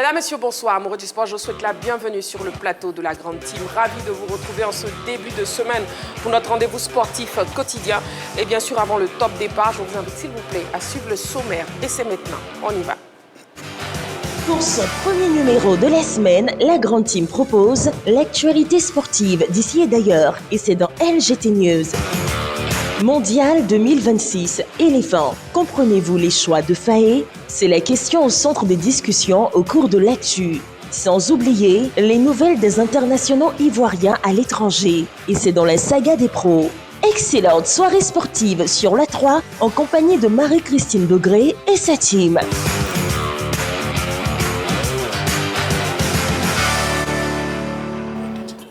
Mesdames, Messieurs, bonsoir. Amoureux du sport, je vous souhaite la bienvenue sur le plateau de la Grande Team. Ravi de vous retrouver en ce début de semaine pour notre rendez-vous sportif quotidien. Et bien sûr, avant le top départ, je vous invite, s'il vous plaît, à suivre le sommaire. Et c'est maintenant. On y va. Pour son premier numéro de la semaine, la Grande Team propose l'actualité sportive d'ici et d'ailleurs. Et c'est dans LGT News. Mondial 2026, éléphant. Comprenez-vous les choix de Faé? C'est la question au centre des discussions au cours de l'actu. Sans oublier les nouvelles des internationaux ivoiriens à l'étranger. Et c'est dans la saga des pros. Excellente soirée sportive sur la 3 en compagnie de Marie-Christine Begré et sa team.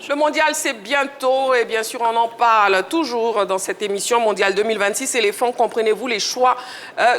Le mondial, c'est bientôt et bien sûr, on en parle toujours dans cette émission Mondial 2026. Éléphant, comprenez-vous les choix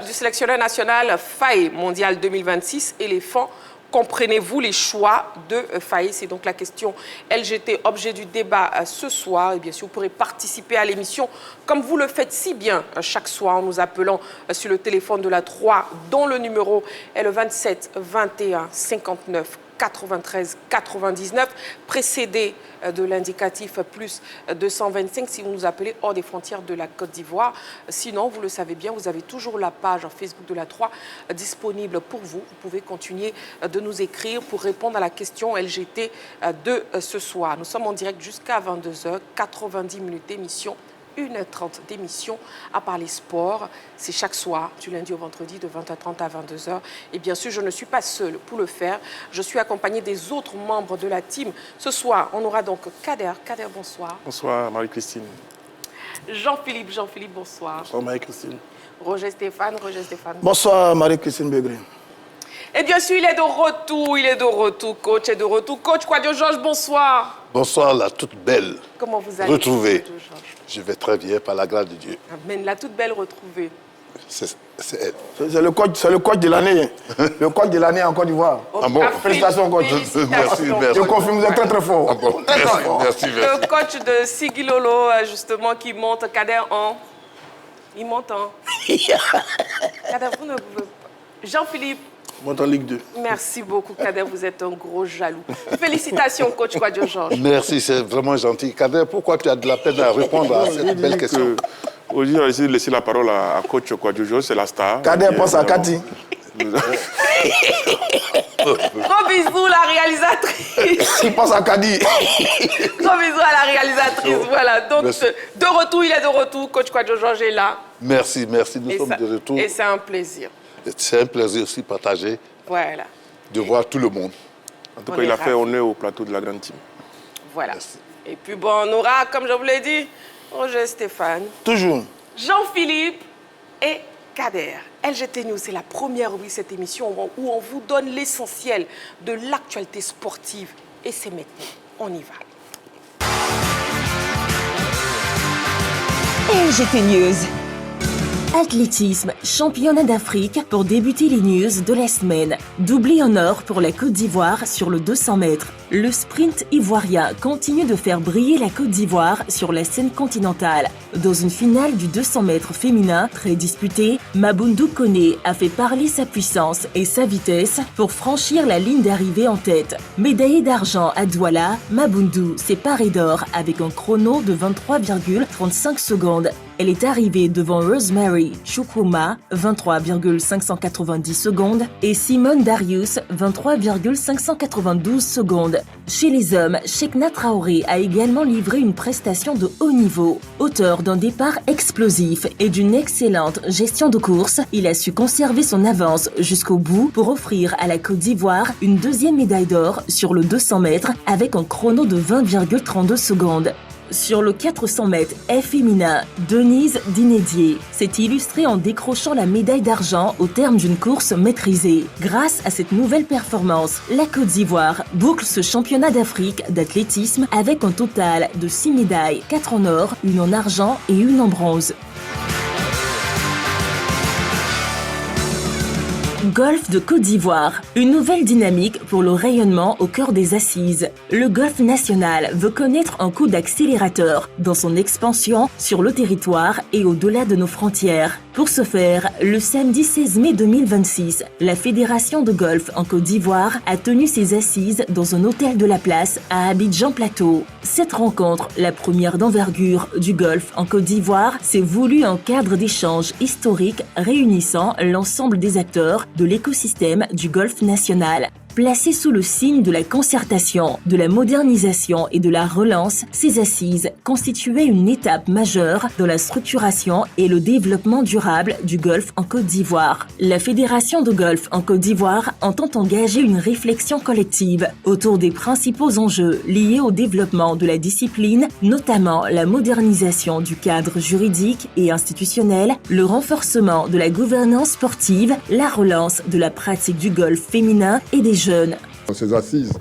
du sélectionneur national Faé. Mondial 2026, éléphant, comprenez-vous les choix de Faé? C'est donc la question LGT, objet du débat ce soir. Et bien sûr, vous pourrez participer à l'émission comme vous le faites si bien chaque soir en nous appelant sur le téléphone de la 3, dont le numéro est le 27 21 59 93 99, précédé de l'indicatif plus 225 si vous nous appelez hors des frontières de la Côte d'Ivoire. Sinon, vous le savez bien, vous avez toujours la page Facebook de la 3 disponible pour vous. Vous pouvez continuer de nous écrire pour répondre à la question LGT de ce soir. Nous sommes en direct jusqu'à 22h, 90 minutes d'émission. 1h30 d'émission à parler sport. C'est chaque soir, du lundi au vendredi, de 20h30 à 22h. Et bien sûr, je ne suis pas seule pour le faire. Je suis accompagnée des autres membres de la team. Ce soir, on aura donc Kader. Kader, bonsoir. Bonsoir, Marie-Christine. Jean-Philippe, bonsoir. Bonsoir, Marie-Christine. Roger Stéphane. Bonsoir, Marie-Christine Begré. Et bien sûr, il est de retour, coach est de retour. Coach Kouadio Georges, bonsoir. Bonsoir, la toute belle. Comment vous allez? Retrouvée. Je vais très bien, par la grâce de Dieu. Amen, la toute belle retrouvée. C'est elle. C'est le coach de l'année. Le coach de l'année en Côte d'Ivoire. Ah bon? Félicitations, coach. Merci. Je confirme, vous êtes très, très fort. Ah bon? Merci. Le coach de Sigilolo, justement, qui monte Kader en... Il monte en... Kader, vous ne pouvez pas... Jean-Philippe. Monte en Ligue 2. Merci beaucoup, Kader. Vous êtes un gros jaloux. Félicitations, coach Kouadio Georges. Merci, c'est vraiment gentil. Kader, pourquoi tu as de la peine à répondre à cette belle question? Aujourd'hui, on a essayé de laisser la parole à coach Kouadio Georges, c'est la star. Kader pense à Cathy. Gros bisous, la réalisatrice. Il pense à Kadi. Gros bisous à la réalisatrice. Voilà, donc merci. De retour, il est de retour. Coach Kouadio Georges est là. Merci, nous sommes de retour. Et c'est un plaisir. C'est un plaisir aussi partagé Voilà. de voir tout le monde. En tout cas, il a fait honneur au plateau de la Grande Team. Voilà. Merci. Et puis bon, on aura, comme je vous l'ai dit, Roger Stéphane, Toujours. Jean-Philippe et Kader. LGT News, c'est la première rubrique de cette émission où on vous donne l'essentiel de l'actualité sportive. Et c'est maintenant. On y va. LGT News. Athlétisme, championnat d'Afrique pour débuter les news de la semaine. Doublé en or pour la Côte d'Ivoire sur le 200 mètres. Le sprint ivoirien continue de faire briller la Côte d'Ivoire sur la scène continentale. Dans une finale du 200 mètres féminin très disputée, Maboundou Koné a fait parler sa puissance et sa vitesse pour franchir la ligne d'arrivée en tête. Médaillée d'argent à Douala, Maboundou s'est parée d'or avec un chrono de 23,35 secondes. Elle est arrivée devant Rosemary Chukwuma, 23,590 secondes, et Simone Darius, 23,592 secondes. Chez les hommes, Cheikhna Traoré a également livré une prestation de haut niveau. Auteur d'un départ explosif et d'une excellente gestion de course, il a su conserver son avance jusqu'au bout pour offrir à la Côte d'Ivoire une deuxième médaille d'or sur le 200 mètres avec un chrono de 20,32 secondes. Sur le 400 mètres féminin, Denise Dinédier s'est illustrée en décrochant la médaille d'argent au terme d'une course maîtrisée. Grâce à cette nouvelle performance, la Côte d'Ivoire boucle ce championnat d'Afrique d'athlétisme avec un total de 6 médailles, 4 en or, 1 en argent et 1 en bronze. Golf de Côte d'Ivoire. Une nouvelle dynamique pour le rayonnement au cœur des assises. Le golf national veut connaître un coup d'accélérateur dans son expansion sur le territoire et au-delà de nos frontières. Pour ce faire, le samedi 16 mai 2026, la Fédération de golf en Côte d'Ivoire a tenu ses assises dans un hôtel de la place à Abidjan Plateau. Cette rencontre, la première d'envergure du golf en Côte d'Ivoire, s'est voulue un cadre d'échange historique réunissant l'ensemble des acteurs de l'écosystème du golf national. Placées sous le signe de la concertation, de la modernisation et de la relance, ces assises constituaient une étape majeure dans la structuration et le développement durable du golf en Côte d'Ivoire. La Fédération de golf en Côte d'Ivoire entend engager une réflexion collective autour des principaux enjeux liés au développement de la discipline, notamment la modernisation du cadre juridique et institutionnel, le renforcement de la gouvernance sportive, la relance de la pratique du golf féminin et des jeunes. Ces assises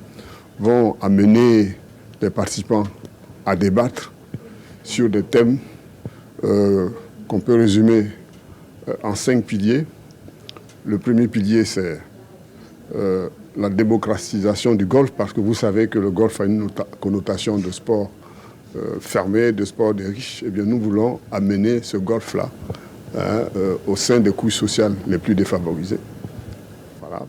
vont amener les participants à débattre sur des thèmes qu'on peut résumer en 5 piliers. Le premier pilier, c'est la démocratisation du golf, parce que vous savez que le golf a une connotation de sport fermé, de sport des riches. Eh bien, nous voulons amener ce golf-là au sein des couches sociales les plus défavorisées,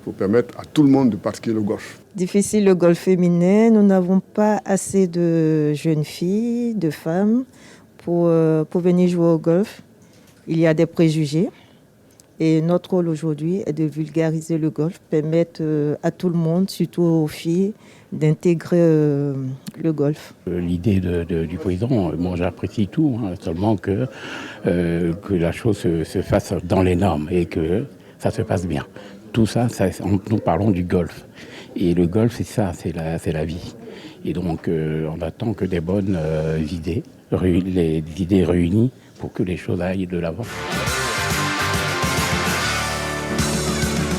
pour permettre à tout le monde de pratiquer le golf. Difficile le golf féminin, nous n'avons pas assez de jeunes filles, de femmes pour venir jouer au golf. Il y a des préjugés et notre rôle aujourd'hui est de vulgariser le golf, permettre à tout le monde, surtout aux filles, d'intégrer le golf. L'idée du président, moi j'apprécie tout, seulement que la chose se fasse dans les normes et que ça se passe bien. Tout ça, nous parlons du golf. Et le golf, c'est ça, c'est la vie. Et donc, on attend que des bonnes idées, les idées réunies pour que les choses aillent de l'avant.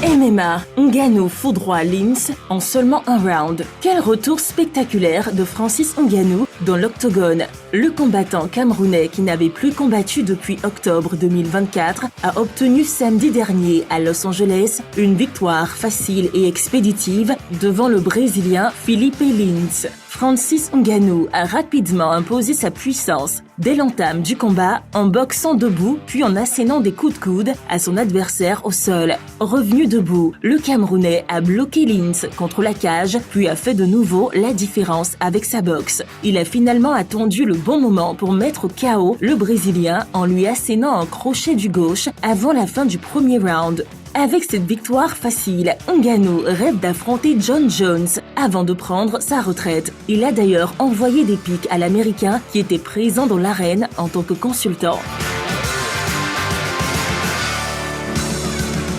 MMA, Ngannou foudroie Linz en seulement un round. Quel retour spectaculaire de Francis Ngannou dans l'octogone. Le combattant camerounais qui n'avait plus combattu depuis octobre 2024 a obtenu samedi dernier à Los Angeles une victoire facile et expéditive devant le Brésilien Felipe Lins. Francis Ngannou a rapidement imposé sa puissance dès l'entame du combat en boxant debout puis en assénant des coups de coude à son adversaire au sol. Revenu debout, le Camerounais a bloqué Lins contre la cage puis a fait de nouveau la différence avec sa boxe. Il a finalement attendu le bon moment pour mettre KO le Brésilien en lui assénant un crochet du gauche avant la fin du premier round. Avec cette victoire facile, Ngannou rêve d'affronter John Jones avant de prendre sa retraite. Il a d'ailleurs envoyé des pics à l'Américain qui était présent dans l'arène en tant que consultant.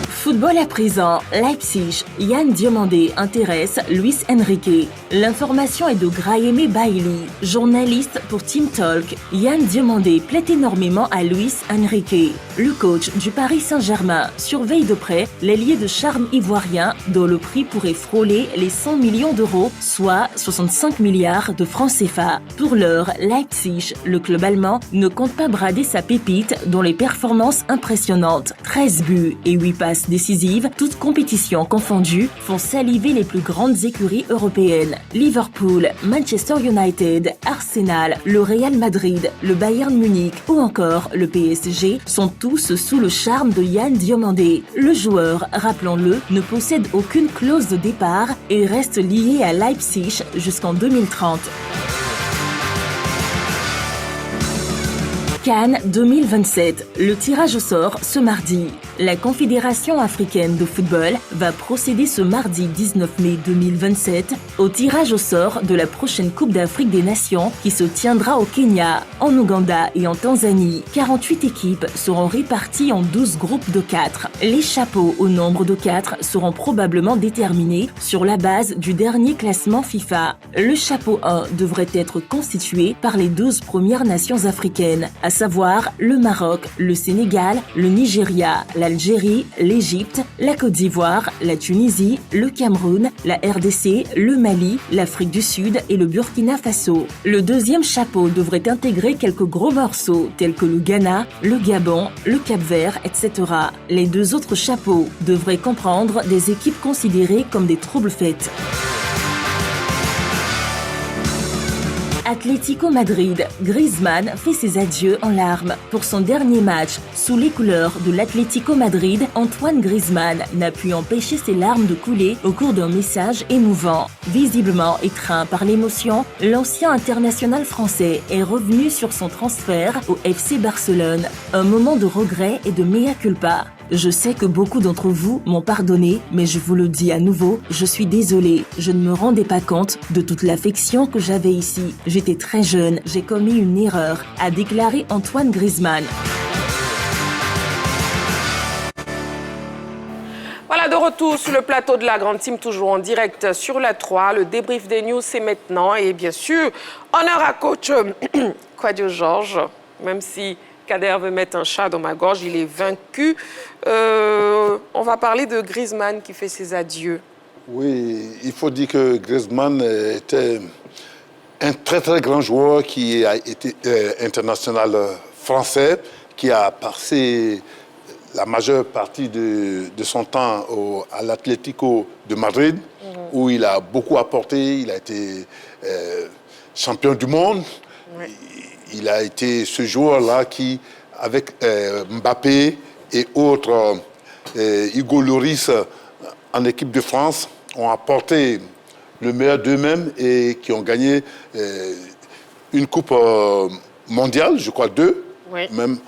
Football à présent, Leipzig, Yann Diomandé intéresse Luis Enrique. L'information est de Graeme Bailey, journaliste pour Team Talk. Yann Diomandé plaît énormément à Luis Enrique. Le coach du Paris Saint-Germain surveille de près l'ailier de charme ivoirien dont le prix pourrait frôler les 100 millions d'euros, soit 65 milliards de francs CFA. Pour l'heure, Leipzig, le club allemand, ne compte pas brader sa pépite dont les performances impressionnantes, 13 buts et 8 passes décisives, toutes compétitions confondues, font saliver les plus grandes écuries européennes. Liverpool, Manchester United, Arsenal, le Real Madrid, le Bayern Munich ou encore le PSG sont tous sous le charme de Yann Diomandé. Le joueur, rappelons-le, ne possède aucune clause de départ et reste lié à Leipzig jusqu'en 2030. Cannes 2027, le tirage au sort ce mardi. La Confédération africaine de football va procéder ce mardi 19 mai 2027 au tirage au sort de la prochaine Coupe d'Afrique des Nations qui se tiendra au Kenya, en Ouganda et en Tanzanie. 48 équipes seront réparties en 12 groupes de 4. Les chapeaux au nombre de 4 seront probablement déterminés sur la base du dernier classement FIFA. Le chapeau 1 devrait être constitué par les 12 premières nations africaines, à savoir le Maroc, le Sénégal, le Nigeria, l'Algérie, l'Égypte, la Côte d'Ivoire, la Tunisie, le Cameroun, la RDC, le Mali, l'Afrique du Sud et le Burkina Faso. Le deuxième chapeau devrait intégrer quelques gros morceaux tels que le Ghana, le Gabon, le Cap-Vert, etc. Les deux autres chapeaux devraient comprendre des équipes considérées comme des troubles-fêtes. Atlético Madrid, Griezmann fait ses adieux en larmes. Pour son dernier match, sous les couleurs de l'Atlético Madrid, Antoine Griezmann n'a pu empêcher ses larmes de couler au cours d'un message émouvant. Visiblement étreint par l'émotion, l'ancien international français est revenu sur son transfert au FC Barcelone. Un moment de regret et de mea culpa. Je sais que beaucoup d'entre vous m'ont pardonné, mais je vous le dis à nouveau, je suis désolé. Je ne me rendais pas compte de toute l'affection que j'avais ici. J'étais très jeune, j'ai commis une erreur, a déclaré Antoine Griezmann. Voilà, de retour sur le plateau de la Grande Team, toujours en direct sur la 3. Le débrief des news, c'est maintenant. Et bien sûr, honneur à coach Kouadio Georges, même si Kader veut mettre un chat dans ma gorge, il est vaincu. On va parler de Griezmann qui fait ses adieux. Oui, il faut dire que Griezmann était un très très grand joueur qui a été international français, qui a passé la majeure partie de son temps à l'Atlético de Madrid, où il a beaucoup apporté. Il a été champion du monde. Oui. Il a été ce joueur-là qui, avec Mbappé et autres, Hugo Lloris en équipe de France, ont apporté le meilleur d'eux-mêmes et qui ont gagné une coupe mondiale, je crois 2, oui, même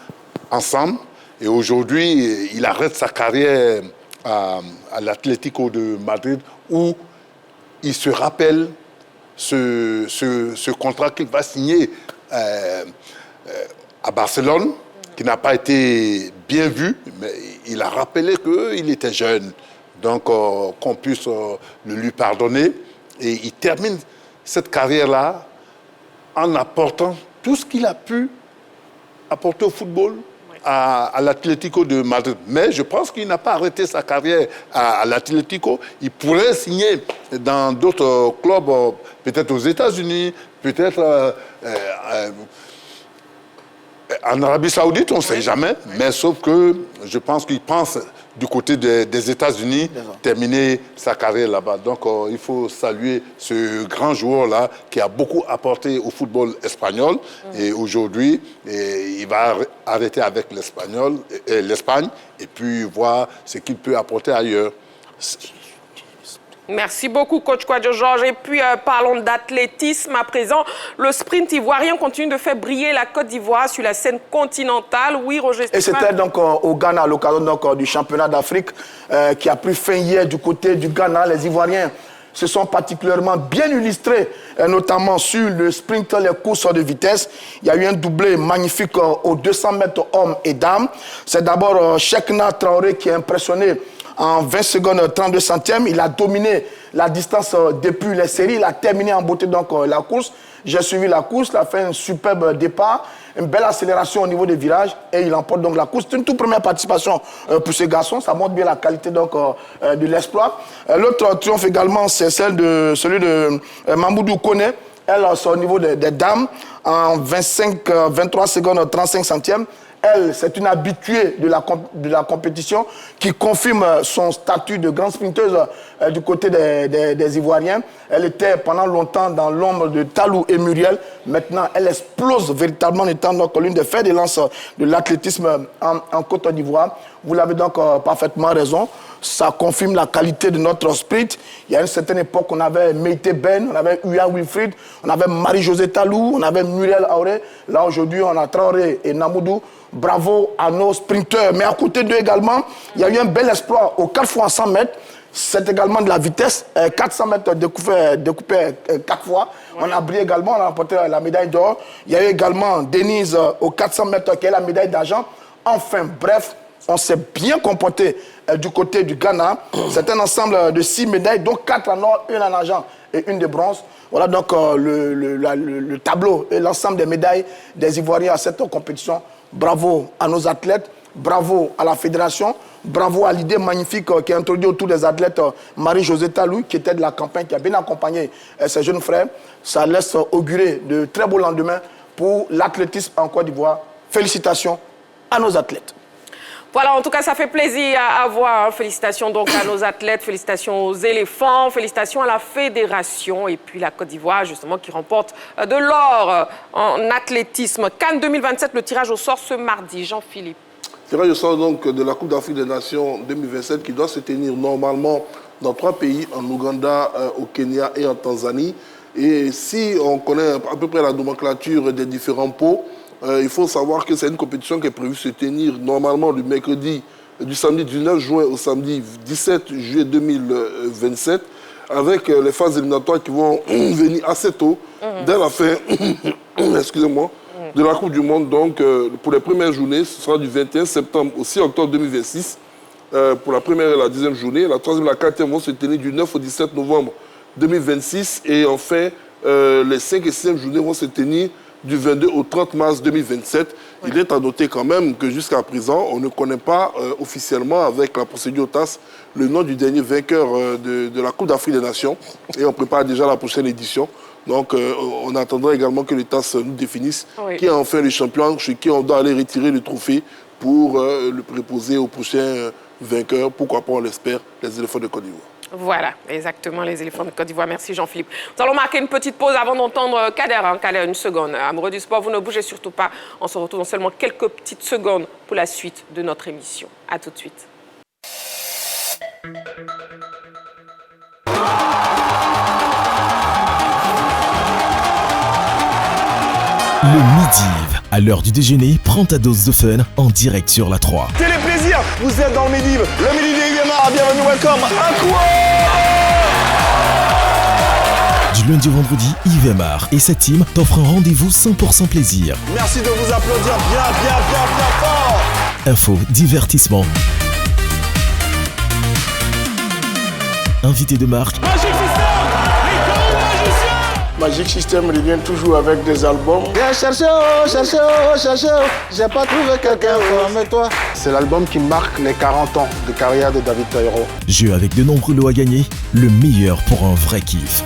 ensemble. Et aujourd'hui, il arrête sa carrière à l'Atlético de Madrid, où il se rappelle ce contrat qu'il va signer à Barcelone, qui n'a pas été bien vu, mais il a rappelé qu'il était jeune, donc qu'on puisse le lui pardonner. Et il termine cette carrière-là en apportant tout ce qu'il a pu apporter au football, oui, à l'Atlético de Madrid. Mais je pense qu'il n'a pas arrêté sa carrière à l'Atlético. Il pourrait signer dans d'autres clubs, peut-être aux États-Unis, peut-être en Arabie Saoudite, on ne sait jamais. Mais sauf que je pense qu'il pense du côté des États-Unis terminer sa carrière là-bas. Donc il faut saluer ce grand joueur-là qui a beaucoup apporté au football espagnol. Et aujourd'hui, il va arrêter avec l'Espagne et puis voir ce qu'il peut apporter ailleurs. Merci beaucoup, coach Kouadio Georges. Et puis, parlons d'athlétisme à présent. Le sprint ivoirien continue de faire briller la Côte d'Ivoire sur la scène continentale. Oui, Roger Stéphane. Et c'était donc au Ghana, à l'occasion du championnat d'Afrique qui a pris fin hier du côté du Ghana. Les Ivoiriens se sont particulièrement bien illustrés, notamment sur le sprint, les courses de vitesse. Il y a eu un doublé magnifique aux 200 mètres hommes et dames. C'est d'abord Cheikhna Traoré qui a impressionné en 20 secondes 32 centièmes. Il a dominé la distance depuis les séries. Il a terminé en beauté donc la course. J'ai suivi la course, il a fait un superbe départ, une belle accélération au niveau des virages et il emporte donc la course. C'est une toute première participation pour ce garçon. Ça montre bien la qualité donc, de l'exploit. L'autre triomphe également, c'est celui de Mamoudou Koné. Elle, c'est au niveau des dames, en 23 secondes 35 centièmes. Elle, c'est une habituée de la compétition qui confirme son statut de grande sprinteuse du côté des Ivoiriens. Elle était pendant longtemps dans l'ombre de Talou et Muriel. Maintenant, elle explose véritablement en étant donc l'une des fers de lance de l'athlétisme en Côte d'Ivoire. Vous l'avez donc parfaitement raison. Ça confirme la qualité de notre sprint. Il y a une certaine époque, on avait Meïté Ben, on avait Uya Wilfried, on avait Marie-Josée Talou, on avait Muriel Auré. Là, aujourd'hui, on a Traoré et Namoudou. Bravo à nos sprinteurs. Mais à côté d'eux également, il y a eu un bel exploit aux 4 fois 100 mètres. C'est également de la vitesse. 400 mètres découpés 4 fois. Ouais. On a brillé également, on a remporté la médaille d'or. Il y a eu également Denise aux 400 mètres qui a la médaille d'argent. Enfin, bref, on s'est bien comporté du côté du Ghana. C'est un ensemble de 6 médailles, dont 4 en or, 1 en argent et 1 de bronze. Voilà donc le tableau et l'ensemble des médailles des Ivoiriens à cette compétition. Bravo à nos athlètes, bravo à la fédération, bravo à l'idée magnifique qui a introduit autour des athlètes Marie-Josée Talou, qui était de la campagne, qui a bien accompagné ses jeunes frères. Ça laisse augurer de très beaux lendemains pour l'athlétisme en Côte d'Ivoire. Félicitations à nos athlètes. Voilà, en tout cas, ça fait plaisir à voir. Félicitations donc à nos athlètes, félicitations aux éléphants, félicitations à la fédération et puis la Côte d'Ivoire, justement, qui remporte de l'or en athlétisme. Cannes 2027, le tirage au sort ce mardi. Jean-Philippe. Tirage au sort donc de la Coupe d'Afrique des Nations 2027 qui doit se tenir normalement dans 3 pays, en Ouganda, au Kenya et en Tanzanie. Et si on connaît à peu près la nomenclature des différents pots, il faut savoir que c'est une compétition qui est prévue se tenir normalement du samedi 19 juin au samedi 17 juillet 2027, avec les phases éliminatoires qui vont venir assez tôt, dès la fin excusez-moi, de la Coupe du Monde. Donc, pour les premières journées, ce sera du 21 septembre au 6 octobre 2026, pour la première et la deuxième journée. La troisième et la quatrième vont se tenir du 9 au 17 novembre 2026. Et enfin, les 5 et 6e journées vont se tenir du 22 au 30 mars 2027. Oui. Il est à noter quand même que jusqu'à présent, on ne connaît pas officiellement, avec la procédure TAS, le nom du dernier vainqueur de la Coupe d'Afrique des Nations. Et on prépare déjà la prochaine édition. Donc, on attendra également que le TAS nous définisse qui est enfin le champion, chez qui on doit aller retirer le trophée pour le préposer au prochain vainqueur. Pourquoi pas, on l'espère, les éléphants de Côte d'Ivoire. Voilà, exactement, les éléphants de Côte d'Ivoire. Merci Jean-Philippe. Nous allons marquer une petite pause avant d'entendre Kader. Kader, une seconde. Amoureux du sport, vous ne bougez surtout pas. On se retrouve dans seulement quelques petites secondes pour la suite de notre émission. À tout de suite. Le Midi, à l'heure du déjeuner, prends ta dose de fun en direct sur la 3. Téléplaisir, vous êtes dans le Midi. Le Midi de Yvemar, bienvenue, welcome. À quoi? Du lundi au vendredi, Yvemar et sa team t'offrent un rendez-vous 100% plaisir. Merci de vous applaudir bien fort. Info, divertissement. Invité de marque. Magic System revient toujours avec des albums. Viens chercher, j'ai pas trouvé quelqu'un comme toi. C'est l'album qui marque les 40 ans de carrière de David Taïro. Jeu avec de nombreux lots à gagner, le meilleur pour un vrai kiff.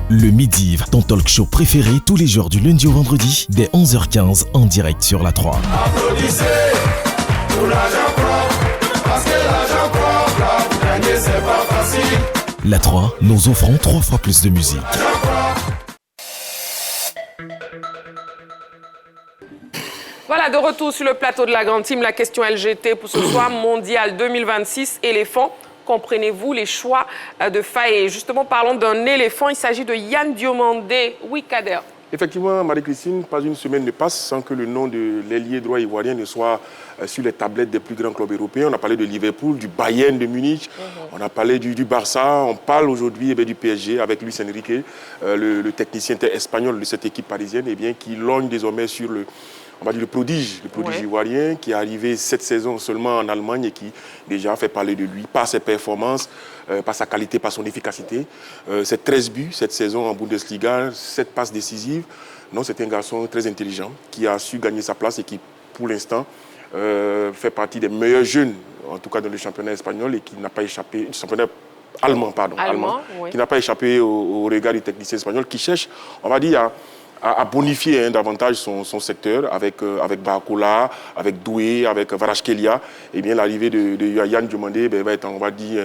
Le Midi, ton talk show préféré tous les jours du lundi au vendredi, dès 11h15 en direct sur la 3. Applaudissez pour l'argent propre, parce que l'argent propre, gagner c'est pas facile. La 3, nous offrons 3 fois plus de musique. Voilà, de retour sur le plateau de la Grande Team, la question LGT pour ce soir, Mondial 2026, éléphant. Comprenez-vous les choix de Faye? Justement, parlons d'un éléphant, il s'agit de Yann Diomandé. Oui, Kader. Effectivement, Marie-Christine, pas une semaine ne passe sans que le nom de l'ailier droit ivoirien ne soit sur les tablettes des plus grands clubs européens. On a parlé de Liverpool, du Bayern de Munich, on a parlé du Barça, on parle aujourd'hui du PSG avec Luis Enrique, le technicien espagnol de cette équipe parisienne, qui lorgne désormais sur le prodige ivoirien qui est arrivé cette saison seulement en Allemagne et qui déjà fait parler de lui par ses performances, par sa qualité, par son efficacité. C'est 13 buts cette saison en Bundesliga, 7 passes décisives. Non, c'est un garçon très intelligent qui a su gagner sa place et qui, pour l'instant, fait partie des meilleurs jeunes, en tout cas dans le championnat espagnol, et qui n'a pas échappé, championnat allemand, qui n'a pas échappé au regard du technicien espagnol, qui cherche, on va dire, à bonifier davantage son secteur avec Barcola, avec Doué, avec Varachkelia. Et bien l'arrivée de Yann Diomandé va être, on va dire,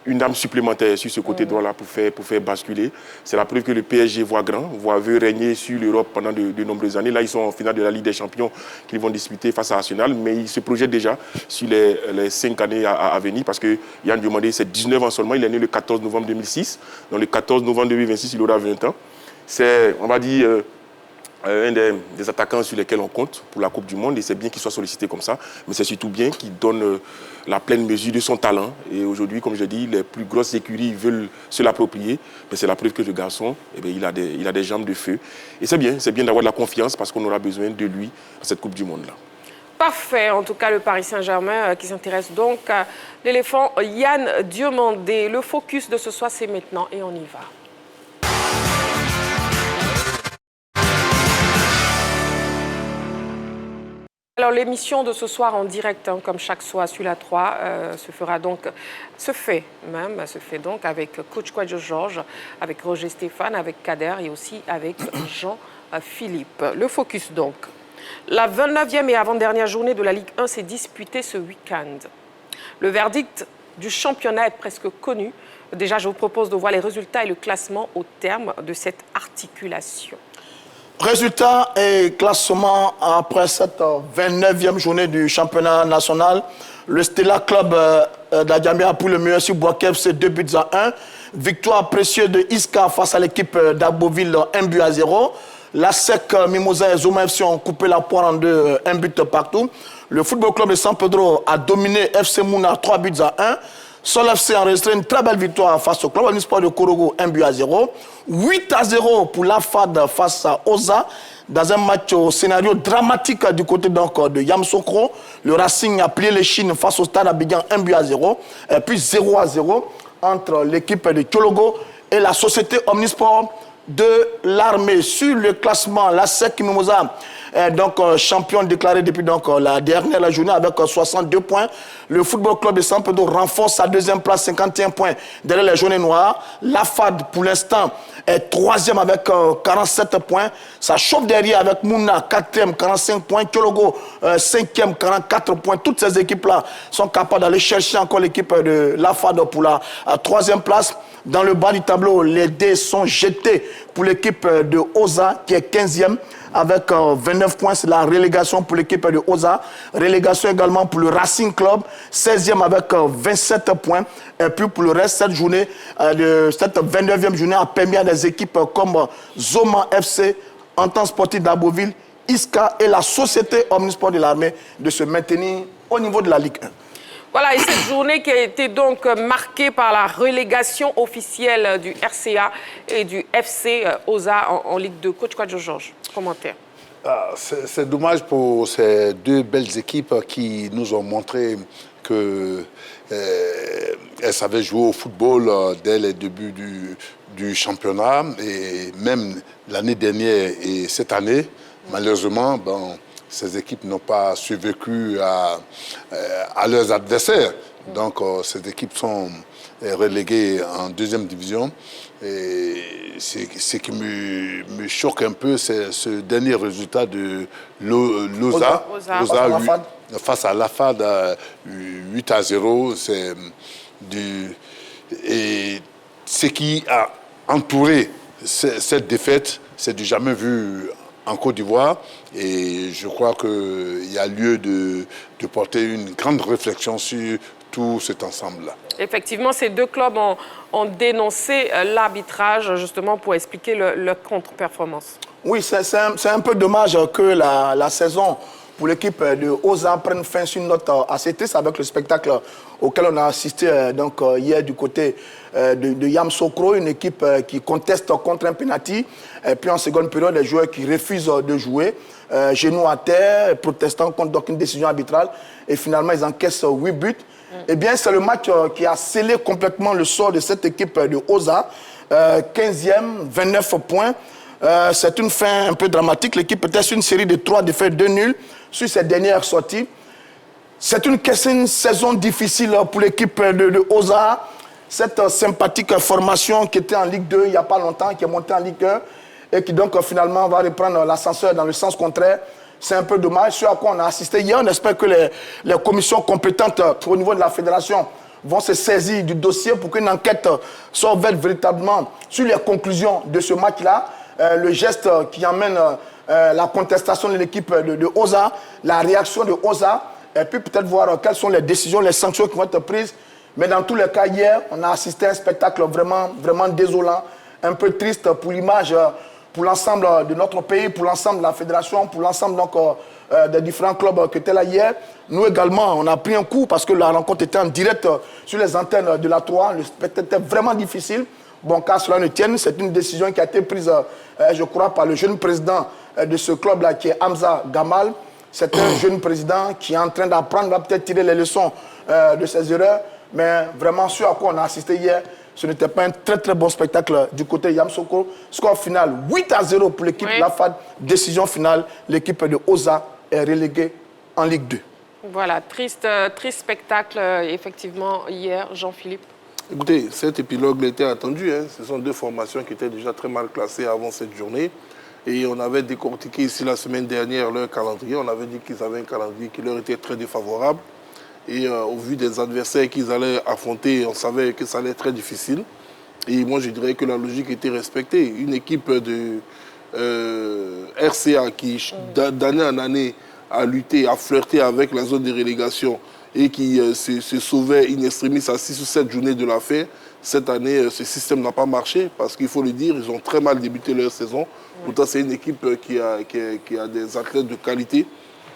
une âme supplémentaire sur ce côté droit-là pour faire basculer. C'est la preuve que le PSG veut régner sur l'Europe pendant de nombreuses années. Là, ils sont en finale de la Ligue des Champions qu'ils vont disputer face à Arsenal, mais ils se projettent déjà sur les 5 années à venir parce que Yann Diomandé, c'est 19 ans seulement. Il est né le 14 novembre 2006. Donc le 14 novembre 2026, il aura 20 ans. C'est, on va dire, un des attaquants sur lesquels on compte pour la Coupe du Monde. Et c'est bien qu'il soit sollicité comme ça. Mais c'est surtout bien qu'il donne la pleine mesure de son talent. Et aujourd'hui, comme je dis, les plus grosses écuries veulent se l'approprier. Mais c'est la preuve que le garçon, il a des jambes de feu. Et c'est bien d'avoir de la confiance parce qu'on aura besoin de lui à cette Coupe du Monde-là. Parfait. En tout cas, le Paris Saint-Germain qui s'intéresse donc à l'éléphant Yann Diomandé. Le focus de ce soir, c'est maintenant et on y va. Alors l'émission de ce soir en direct, comme chaque soir sur la 3, se fait donc avec Coach Kwadjo Georges, avec Roger Stéphane, avec Kader et aussi avec Jean-Philippe. Le focus donc. La 29e et avant-dernière journée de la Ligue 1 s'est disputée ce week-end. Le verdict du championnat est presque connu. Déjà, je vous propose de voir les résultats et le classement au terme de cette articulation. Résultats et classement après cette 29e journée du championnat national. Le Stella Club d'Adjamé a pris le meilleur sur Boaké FC 2-1. Victoire précieuse de Iska face à l'équipe d'Arboville 1-0. La SEC Mimosa et Zoma FC ont coupé la poire en deux, 1 but partout. Le Football Club de San Pedro a dominé FC Mouna 3-1. Sol FC a enregistré une très belle victoire face au Club Omnisport de Korogo 1-0. 8-0 pour la FAD face à Oza. Dans un match au scénario dramatique du côté donc de Yamsokro. Le Racing a plié les chines face au Stade Abidjan 1-0. Et puis 0-0 entre l'équipe de Tchologo et la société Omnisport de l'armée. Sur le classement, la SEC Mimosa est donc champion déclaré depuis donc la dernière journée avec 62 points. Le Football Club de San Pedro renforce sa deuxième place, 51 points derrière les jaunes et noirs. La FAD, pour l'instant, est troisième avec 47 points. Ça chauffe derrière avec Mouna, quatrième, 45 points. Tchologo, cinquième, 44 points. Toutes ces équipes-là sont capables d'aller chercher encore l'équipe de la FAD pour la troisième place. Dans le bas du tableau, les dés sont jetés pour l'équipe de Oza, qui est 15e, avec 29 points. C'est la relégation pour l'équipe de Oza. Relégation également pour le Racing Club, 16e avec 27 points. Et puis pour le reste, cette journée, cette 29e journée a permis à des équipes comme Zoma FC, Entente Sportive d'Arboville, Iska et la Société Omnisport de l'armée de se maintenir au niveau de la Ligue 1. Voilà, et cette journée qui a été donc marquée par la relégation officielle du RCA et du FC Oza en Ligue 2. Coach Kwadjo Georges, commentaire. C'est dommage pour ces deux belles équipes qui nous ont montré qu'elles savaient jouer au football dès les débuts du championnat. Et même l'année dernière et cette année, malheureusement, ces équipes n'ont pas survécu à leurs adversaires. Donc, ces équipes sont reléguées en deuxième division. Et ce qui me choque un peu, c'est ce dernier résultat de Loza face à la FAD 8-0. Et ce qui a entouré cette défaite, c'est du jamais vu en Côte d'Ivoire, et je crois qu'il y a lieu de porter une grande réflexion sur tout cet ensemble-là. Effectivement, ces deux clubs ont dénoncé l'arbitrage justement pour expliquer leur contre-performance. Oui, c'est un peu dommage que la saison pour l'équipe de Oza prenne fin sur une note assez triste avec le spectacle auquel on a assisté donc, hier du côté de Yamsokro, une équipe qui conteste contre un penalty. Et puis en seconde période, les joueurs qui refusent de jouer, genoux à terre, protestant contre donc, une décision arbitrale. Et finalement, ils encaissent 8 buts. Eh bien, c'est le match qui a scellé complètement le sort de cette équipe de Oza. 15e, 29 points. C'est une fin un peu dramatique. L'équipe était sur une série de 3 défaites, 2 nuls sur ses dernières sorties. C'est une saison difficile pour l'équipe de Oza. Cette sympathique formation qui était en Ligue 2 il n'y a pas longtemps, qui est montée en Ligue 1 et qui donc finalement va reprendre l'ascenseur dans le sens contraire. C'est un peu dommage. Ce à quoi on a assisté hier, on espère que les commissions compétentes au niveau de la fédération vont se saisir du dossier pour qu'une enquête soit ouverte véritablement sur les conclusions de ce match-là. Le geste qui emmène la contestation de l'équipe de Oza, la réaction de Oza, et puis peut-être voir quelles sont les décisions, les sanctions qui vont être prises. Mais dans tous les cas, hier, on a assisté à un spectacle vraiment, vraiment désolant, un peu triste pour l'image, pour l'ensemble de notre pays, pour l'ensemble de la fédération, pour l'ensemble des différents clubs qui étaient là hier. Nous également, on a pris un coup parce que la rencontre était en direct sur les antennes de la 3. Le spectacle était vraiment difficile. Bon, qu'à cela ne tienne, c'est une décision qui a été prise, je crois, par le jeune président de ce club-là, qui est Hamza Gamal. C'est un jeune président qui est en train d'apprendre, va peut-être tirer les leçons de ses erreurs. Mais vraiment, ce à quoi on a assisté hier, ce n'était pas un très très bon spectacle du côté de Yamsokro. Score final 8-0 pour l'équipe de la FAD. Décision finale, l'équipe de Oza est reléguée en Ligue 2. Voilà, triste spectacle, effectivement, hier, Jean-Philippe. Écoutez, cet épilogue était attendu. Ce sont deux formations qui étaient déjà très mal classées avant cette journée. Et on avait décortiqué ici la semaine dernière leur calendrier. On avait dit qu'ils avaient un calendrier qui leur était très défavorable. Et au vu des adversaires qu'ils allaient affronter, on savait que ça allait être très difficile. Et moi, je dirais que la logique était respectée. Une équipe de RCA qui, d'année en année, a lutté, a flirté avec la zone de relégation et qui se sauvait in extremis à 6 ou 7 journées de la fin. Cette année, ce système n'a pas marché parce qu'il faut le dire, ils ont très mal débuté leur saison. Pourtant, c'est une équipe qui a des athlètes de qualité.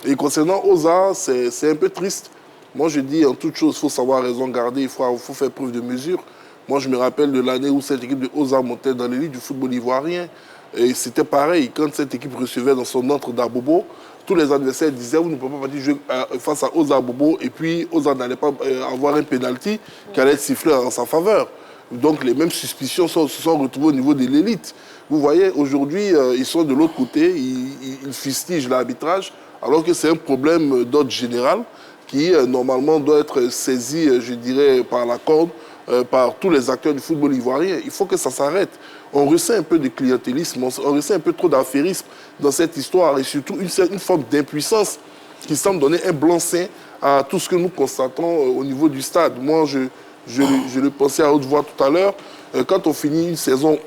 Et concernant OSA, c'est un peu triste. Moi, je dis, en toute chose, il faut savoir raison garder, il faut faire preuve de mesure. Moi, je me rappelle de l'année où cette équipe de OSA montait dans l'élite du football ivoirien. Et c'était pareil, quand cette équipe recevait dans son entre d'Abobo, tous les adversaires disaient, vous ne pouvez pas partir jouer face à OSA Abobo, et puis OSA n'allait pas avoir un penalty qui allait être sifflé en sa faveur. Donc les mêmes suspicions se sont retrouvées au niveau de l'élite. Vous voyez, aujourd'hui, ils sont de l'autre côté, ils fustigent l'arbitrage, alors que c'est un problème d'ordre général qui, normalement, doit être saisi, je dirais, par la corde, par tous les acteurs du football ivoirien. Il faut que ça s'arrête. On ressent un peu de clientélisme, on ressent un peu trop d'affairisme dans cette histoire et surtout une forme d'impuissance qui semble donner un blanc-seing à tout ce que nous constatons au niveau du stade. Moi, je le pensais à haute voix tout à l'heure, quand on finit une saison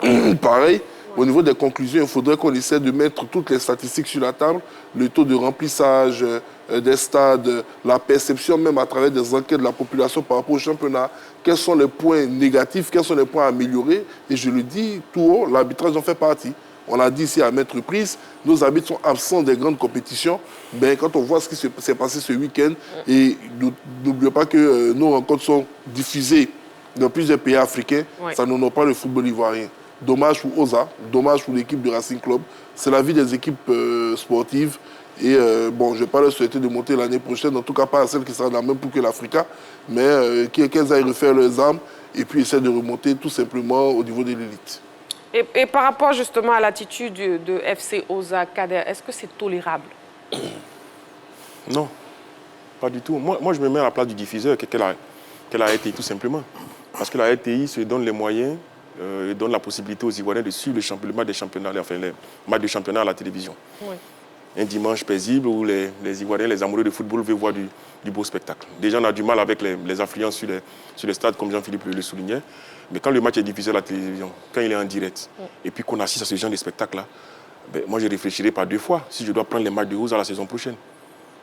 pareille, au niveau des conclusions, il faudrait qu'on essaie de mettre toutes les statistiques sur la table, le taux de remplissage des stades, la perception même à travers des enquêtes de la population par rapport au championnat, quels sont les points négatifs, quels sont les points à améliorer. Et je le dis tout haut, l'arbitrage en fait partie. On l'a dit ici à maintes reprises, nos arbitres sont absents des grandes compétitions. Mais quand on voit ce qui s'est passé ce week-end, et n'oublions pas que nos rencontres sont diffusées dans plusieurs pays africains, ça n'honore pas le football ivoirien. Dommage pour OSA, dommage pour l'équipe du Racing Club. C'est la vie des équipes sportives. Et bon, je ne vais pas leur souhaiter de monter l'année prochaine, en tout cas pas à celle qui sera dans la même poule que l'Africa, mais qu'elles aillent refaire leurs armes et puis essayer de remonter tout simplement au niveau de l'élite. Et par rapport justement à l'attitude de FC OSA, Kader, est-ce que c'est tolérable? Non, pas du tout. Moi, je me mets à la place du diffuseur qu'est la RTI, tout simplement. Parce que la RTI se donne les moyens et donne la possibilité aux Ivoiriens de suivre le match des championnats, enfin les matchs de championnat à la télévision. Oui. Un dimanche paisible où les Ivoiriens, les amoureux de football veulent voir du beau spectacle. Déjà, on a du mal avec les affluences sur les stades, comme Jean-Philippe le soulignait. Mais quand le match est diffusé à la télévision, quand il est en direct, et puis qu'on assiste à ce genre de spectacle-là, ben, moi, je réfléchirai pas 2 fois si je dois prendre les matchs de OSA la saison prochaine.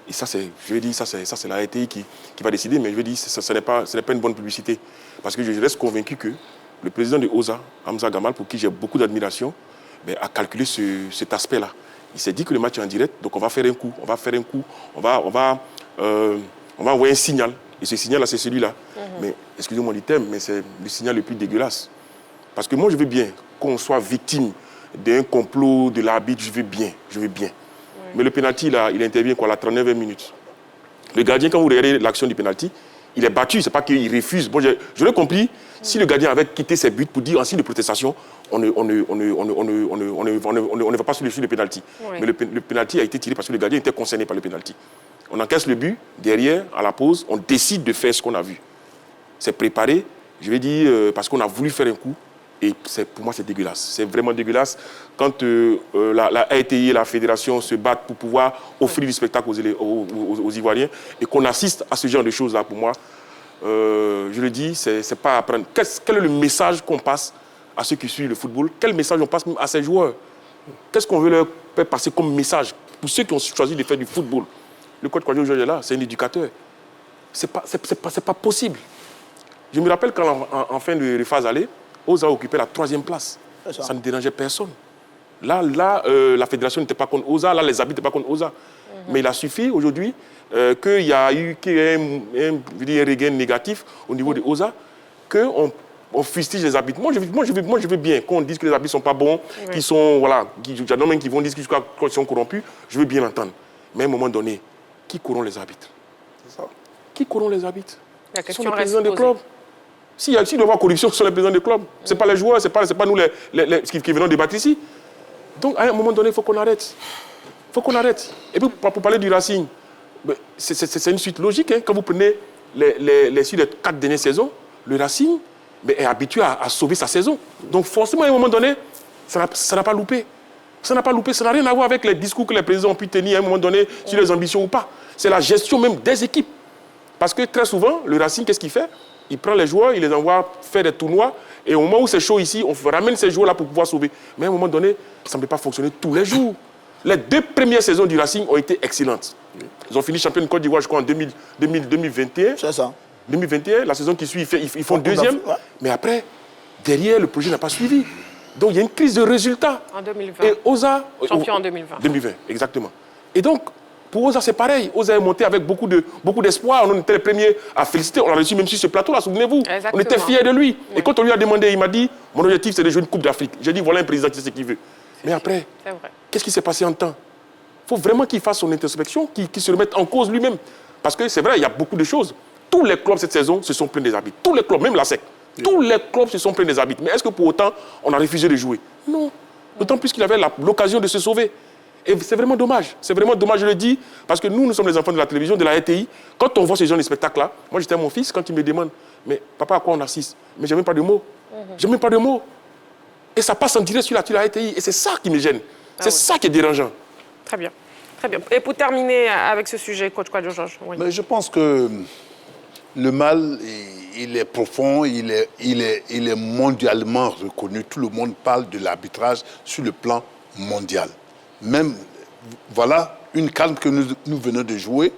Et ça, je veux dire, ça c'est la RTI qui va décider, mais je veux dire, ce n'est pas une bonne publicité. Parce que je reste convaincu que le président de OSA, Hamza Gamal, pour qui j'ai beaucoup d'admiration, ben, a calculé cet aspect-là. Il s'est dit que le match est en direct, donc on va faire un coup, on va envoyer un signal. Et ce signal-là, c'est celui-là. Mais, excusez-moi du terme, mais c'est le signal le plus dégueulasse. Parce que moi, je veux bien qu'on soit victime d'un complot de l'arbitre, je veux bien. Mais le pénalty, là, il intervient à la 39e minute. Le gardien, quand vous regardez l'action du pénalty, il est battu, c'est pas qu'il refuse. Bon, je l'ai compris, si le gardien avait quitté ses buts pour dire en signe de protestation, on ne va pas sur le pénalty. Oui. Mais le pénalty a été tiré parce que le gardien était concerné par le pénalty. On encaisse le but, derrière, à la pause, on décide de faire ce qu'on a vu. C'est préparé, je vais dire, parce qu'on a voulu faire un coup, et pour moi c'est dégueulasse. C'est vraiment dégueulasse quand la RTI et la fédération se battent pour pouvoir offrir du spectacle aux Ivoiriens et qu'on assiste à ce genre de choses-là, pour moi, je le dis, c'est pas à apprendre. Quel est le message qu'on passe à ceux qui suivent le football? Quel message on passe à ces joueurs? Qu'est-ce qu'on veut leur faire passer comme message pour ceux qui ont choisi de faire du football? Le coach Kwadjo Georges est là, c'est un éducateur. C'est pas possible. Je me rappelle quand en fin de phase aller, OSA occupait la 3e place. Ça ne dérangeait personne. Là, la fédération n'était pas contre OSA, là, les habits n'étaient pas contre OSA. Mais il a suffi aujourd'hui qu'il y a eu un regain négatif au niveau de OSA, qu'on fustige les arbitres. Moi, je veux bien qu'on dise que les arbitres ne sont pas bons, qu'ils sont, voilà, il y en a même qui vont dire qu'ils sont corrompus. Je veux bien l'entendre. Mais à un moment donné, qui corrompt les arbitres? C'est ça. Qui corrompt les arbitres? La question sont les présidents des clubs. S'il doit y avoir corruption, ce sont les présidents des clubs. Ce n'est pas les joueurs, ce n'est pas nous qui venons débattre ici. Donc, à un moment donné, il faut qu'on arrête. Et puis, pour parler du Racing, c'est une suite logique. Hein. Quand vous prenez sur les 4 dernières saisons, le Racing est habitué à sauver sa saison. Donc, forcément, à un moment donné, ça n'a pas loupé. Ça n'a pas loupé, ça n'a rien à voir avec les discours que les présidents ont pu tenir à un moment donné sur les ambitions ou pas. C'est la gestion même des équipes. Parce que très souvent, le Racing, qu'est-ce qu'il fait? Il prend les joueurs, il les envoie faire des tournois, et au moment où c'est chaud ici, on ramène ces joueurs-là pour pouvoir sauver. Mais à un moment donné, ça ne peut pas fonctionner tous les jours. Les 2 premières saisons du Racing ont été excellentes. Ils ont fini champion de Côte d'Ivoire, je crois, en 2021. C'est ça. 2021, la saison qui suit, ils font 2e. Mais après, derrière, le projet n'a pas suivi. Donc, il y a une crise de résultats. En 2020. Et Oza... Champion en 2020. 2020, exactement. Et donc, pour Oza, c'est pareil. Oza est monté avec beaucoup d'espoir. On était les premiers à féliciter. On l'a reçu même sur ce plateau-là, souvenez-vous. On était fiers de lui. Oui. Et quand on lui a demandé, il m'a dit, mon objectif, c'est de jouer une Coupe d'Afrique. J'ai dit, voilà un président qui sait ce qu'il veut. Mais après, qu'est-ce qui s'est passé en temps? Il faut vraiment qu'il fasse son introspection, qu'il se remette en cause lui-même. Parce que c'est vrai, il y a beaucoup de choses. Tous les clubs cette saison se sont plaints des arbitres. Tous les clubs, même la SEC. Tous les clubs se sont plaints des arbitres. Mais est-ce que pour autant, on a refusé de jouer? Non. D'autant plus qu'il avait l'occasion de se sauver. Et c'est vraiment dommage. C'est vraiment dommage, je le dis, parce que nous sommes les enfants de la télévision, de la RTI. Quand on voit ces gens de spectacles-là, moi j'étais mon fils, quand il me demande, mais papa, à quoi on assiste? Mais j'ai même pas de mots. J'ai même pas de mots. Et ça passe en direct sur la RTI. Et c'est ça qui me gêne. C'est ça qui est dérangeant. Très bien. Très bien. Et pour terminer avec ce sujet, coach Kwadjo Georges. Oui. Mais je pense que le mal, il est profond, il est mondialement reconnu. Tout le monde parle de l'arbitrage sur le plan mondial. Même, voilà, une CAN que nous venons de jouer.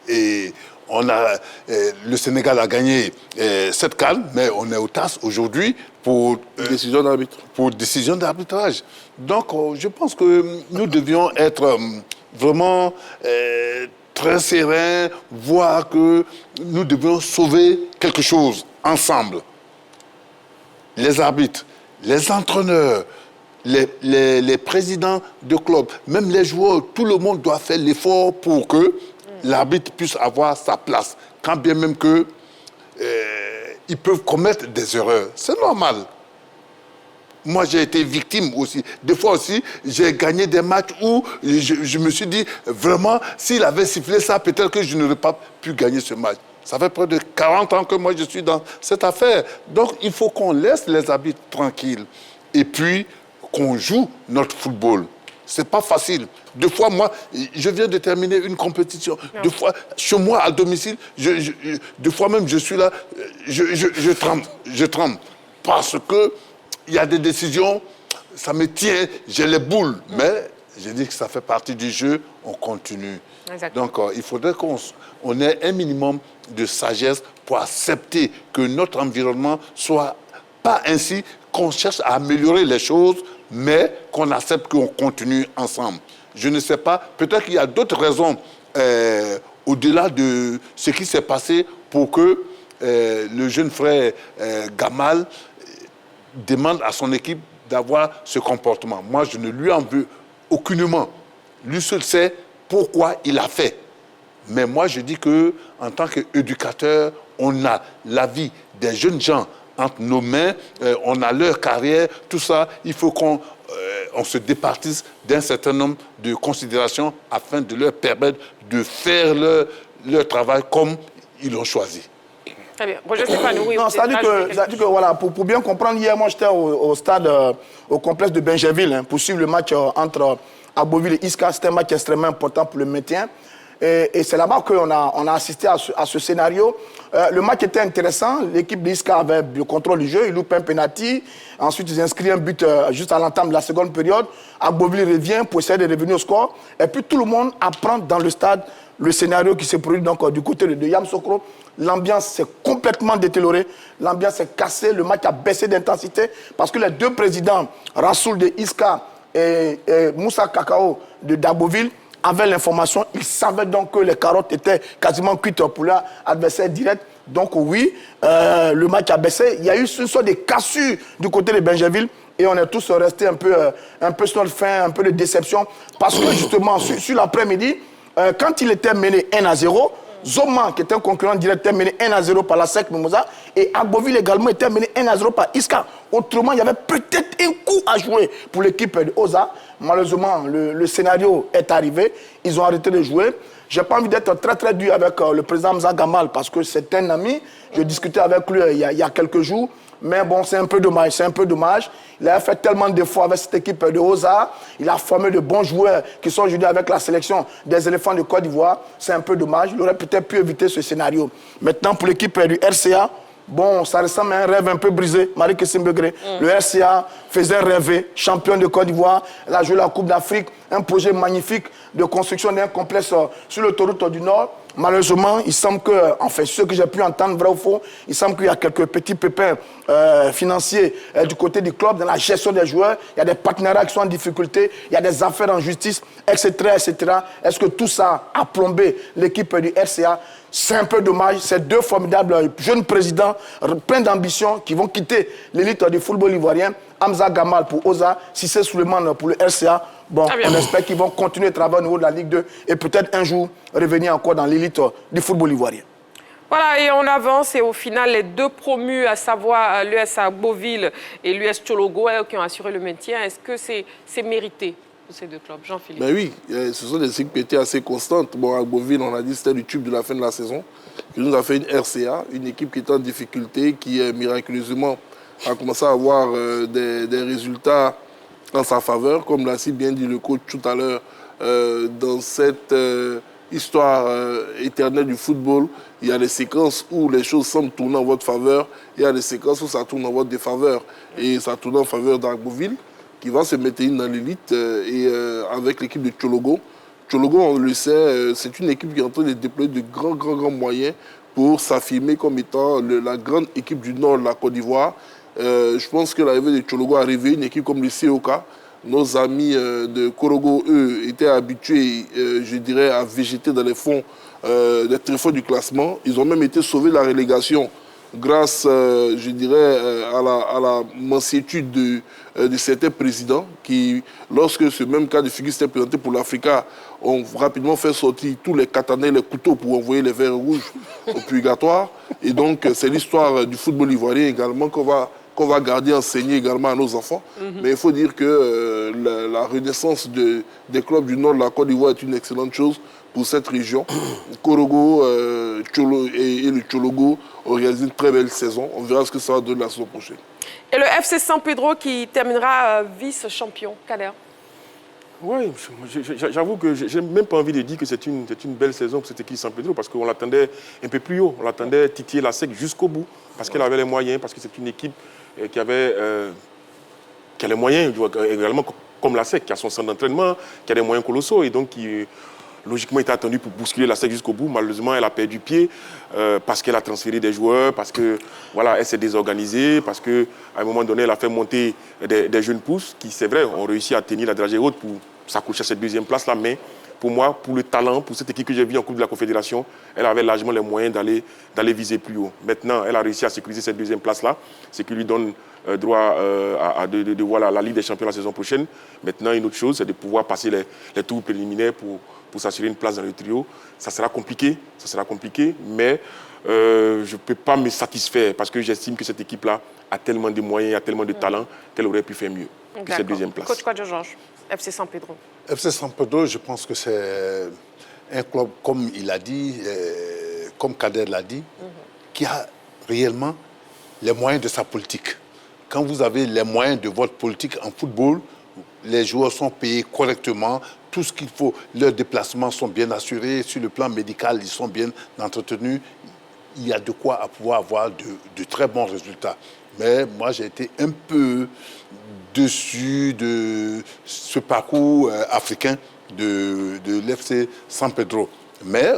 Et le Sénégal a gagné cette CAN, mais on est au TAS aujourd'hui pour décision d'arbitre. Pour décision d'arbitrage. Donc, je pense que nous devions être vraiment très sereins, voir que nous devions sauver quelque chose ensemble. Les arbitres, les entraîneurs, les présidents de clubs, même les joueurs, tout le monde doit faire l'effort pour que l'arbitre puisse avoir sa place. Quand bien même que ils peuvent commettre des erreurs. C'est normal. Moi, j'ai été victime aussi. Des fois aussi, j'ai gagné des matchs où je me suis dit, vraiment, s'il avait sifflé ça, peut-être que je n'aurais pas pu gagner ce match. Ça fait près de 40 ans que moi, je suis dans cette affaire. Donc, il faut qu'on laisse les arbitres tranquilles. Et puis, qu'on joue notre football. C'est pas facile. Des fois, moi, je viens de terminer une compétition. Des fois, chez moi, à domicile, des fois même, je suis là, je tremble. Parce que il y a des décisions, ça me tient, j'ai les boules. Mais j'ai dit que ça fait partie du jeu, on continue. Exactement. Donc, il faudrait qu'on ait un minimum de sagesse pour accepter que notre environnement soit pas ainsi, qu'on cherche à améliorer les choses, mais qu'on accepte qu'on continue ensemble. Je ne sais pas, peut-être qu'il y a d'autres raisons au-delà de ce qui s'est passé pour que le jeune frère Gamal demande à son équipe d'avoir ce comportement. Moi, je ne lui en veux aucunement. Lui seul sait pourquoi il a fait. Mais moi, je dis qu'en tant qu'éducateur, on a la vie des jeunes gens entre nos mains, on a leur carrière, tout ça. Il faut qu'on se départisse d'un certain nombre de considérations afin de leur permettre de faire leur travail comme ils l'ont choisi. Très bien. Bon, je sais pas, oui, non, c'est-à-dire que voilà, pour bien comprendre, hier, moi, j'étais au stade, au complexe de Benjerville, pour suivre le match entre Agboville et Isca. C'était un match extrêmement important pour le maintien. Et c'est là-bas qu'on a assisté à ce scénario. Le match était intéressant. L'équipe d'Isca avait le contrôle du jeu. Ils loupent un penalty. Ensuite, ils inscrivent un but juste à l'entame de la seconde période. Agboville revient pour essayer de revenir au score. Et puis, tout le monde apprend dans le stade le scénario qui s'est produit donc, du côté de Yamoussoukro. L'ambiance s'est complètement détériorée. L'ambiance est cassée. Le match a baissé d'intensité parce que les deux présidents, Rassoul de Isca et Moussa Kakao de Dagboville, avaient l'information. Ils savaient donc que les carottes étaient quasiment cuites pour leur adversaire direct. Donc oui, le match a baissé. Il y a eu une sorte de cassure du côté de Benjerville. Et on est tous restés un peu sur notre faim, un peu de déception. Parce que justement, sur l'après-midi, quand il était mené 1-0, Zoma, qui était un concurrent direct, était mené 1-0 par la SEC Mimosa. Et Agboville également était mené 1-0 par Isca. Autrement, il y avait peut-être un coup à jouer pour l'équipe de Oza. Malheureusement, le scénario est arrivé. Ils ont arrêté de jouer. Je n'ai pas envie d'être très très dur avec le président Hamza Gamal parce que c'est un ami. Je discutais avec lui il y a quelques jours. Mais bon, c'est un peu dommage, c'est un peu dommage. Il a fait tellement de d'efforts avec cette équipe de Oza. Il a formé de bons joueurs qui sont aujourd'hui avec la sélection des éléphants de Côte d'Ivoire. C'est un peu dommage. Il aurait peut-être pu éviter ce scénario. Maintenant, pour l'équipe du RCA, bon, ça ressemble à un rêve un peu brisé. Marie-Christine Begré. Le RCA faisait rêver, champion de Côte d'Ivoire. Elle a joué la Coupe d'Afrique. Un projet magnifique de construction d'un complexe sur l'autoroute du Nord. Malheureusement, il semble que, enfin, ce que j'ai pu entendre, vrai ou faux, il semble qu'il y a quelques petits pépins financiers du côté du club, dans la gestion des joueurs. Il y a des partenariats qui sont en difficulté, il y a des affaires en justice, etc., etc. Est-ce que tout ça a plombé l'équipe du RCA? C'est un peu dommage. C'est deux formidables jeunes présidents, pleins d'ambition, qui vont quitter l'élite du football ivoirien. Hamza Gamal pour Oza, Cissé Souleymane pour le RCA. Bon, on espère qu'ils vont continuer à travailler au niveau de la Ligue 2 et peut-être un jour revenir encore dans l'élite du football ivoirien. Voilà, et on avance. Et au final, les deux promus, à savoir l'US Beauville et l'US Tchologo, qui ont assuré le maintien, est-ce que c'est mérité pour ces deux clubs? Jean-Philippe? Ben oui, ce sont des équipes qui étaient assez constantes. Bon, à Beauville, on a dit que c'était le tube de la fin de la saison, qui nous a fait une RCA, une équipe qui était en difficulté, qui miraculeusement a commencé à avoir des résultats en sa faveur, comme l'a si bien dit le coach tout à l'heure, dans cette histoire éternelle du football, il y a des séquences où les choses semblent tourner en votre faveur, et il y a des séquences où ça tourne en votre défaveur. Et ça tourne en faveur d'Arbouville, qui va se mettre dans l'élite, et avec l'équipe de Tchologo. Tchologo, on le sait, c'est une équipe qui est en train de déployer de grands moyens pour s'affirmer comme étant la grande équipe du nord de la Côte d'Ivoire. Je pense que l'arrivée de Tchologo a arrivé une équipe comme le COK. Nos amis de Korogo, eux, étaient habitués, je dirais, à végéter dans les fonds des tréfonds du classement. Ils ont même été sauvés de la relégation grâce, je dirais, à la mansuétude de certains présidents qui, lorsque ce même cas de figure s'était présenté pour l'Africa, ont rapidement fait sortir tous les katanais, les couteaux pour envoyer les verres rouges au purgatoire. Et donc, c'est l'histoire du football ivoirien également qu'on va garder, enseigner également à nos enfants. Mais il faut dire que la renaissance des clubs du nord de la Côte d'Ivoire est une excellente chose pour cette région. Korogo et le Tchologo ont réalisé une très belle saison. On verra ce que ça va donner la saison prochaine. Et le FC San Pedro qui terminera vice-champion, Kader? Oui, j'avoue que je n'ai même pas envie de dire que c'est une belle saison pour cette équipe San Pedro, parce qu'on l'attendait un peu plus haut. On l'attendait titiller la sec jusqu'au bout, parce qu'elle avait les moyens, parce que c'est une équipe qui a les moyens, également comme la SEC, qui a son centre d'entraînement, qui a des moyens colossaux, et donc qui, logiquement, était attendue pour bousculer la SEC jusqu'au bout. Malheureusement, elle a perdu pied parce qu'elle a transféré des joueurs, parce que voilà, elle s'est désorganisée, parce qu'à un moment donné, elle a fait monter des jeunes pousses qui, c'est vrai, ont réussi à tenir la dragée haute pour s'accrocher à cette deuxième place-là, mais pour moi, pour le talent, pour cette équipe que j'ai vue en Coupe de la Confédération, elle avait largement les moyens d'aller viser plus haut. Maintenant, elle a réussi à sécuriser cette deuxième place-là, ce qui lui donne droit de voir la Ligue des Champions la saison prochaine. Maintenant, une autre chose, c'est de pouvoir passer les tours préliminaires pour s'assurer une place dans le trio. Ça sera compliqué, mais je ne peux pas me satisfaire parce que j'estime que cette équipe-là a tellement de moyens, a tellement de talent qu'elle aurait pu faire mieux que cette deuxième place. Coach Georges, FC San Pedro. FC San Pedro, je pense que c'est un club, comme il a dit, comme Kader l'a dit, qui a réellement les moyens de sa politique. Quand vous avez les moyens de votre politique en football, les joueurs sont payés correctement, tout ce qu'il faut, leurs déplacements sont bien assurés, sur le plan médical, ils sont bien entretenus. Il y a de quoi pouvoir avoir de très bons résultats. Mais moi, j'ai été un peu déçu de ce parcours africain de l'FC San Pedro. Mais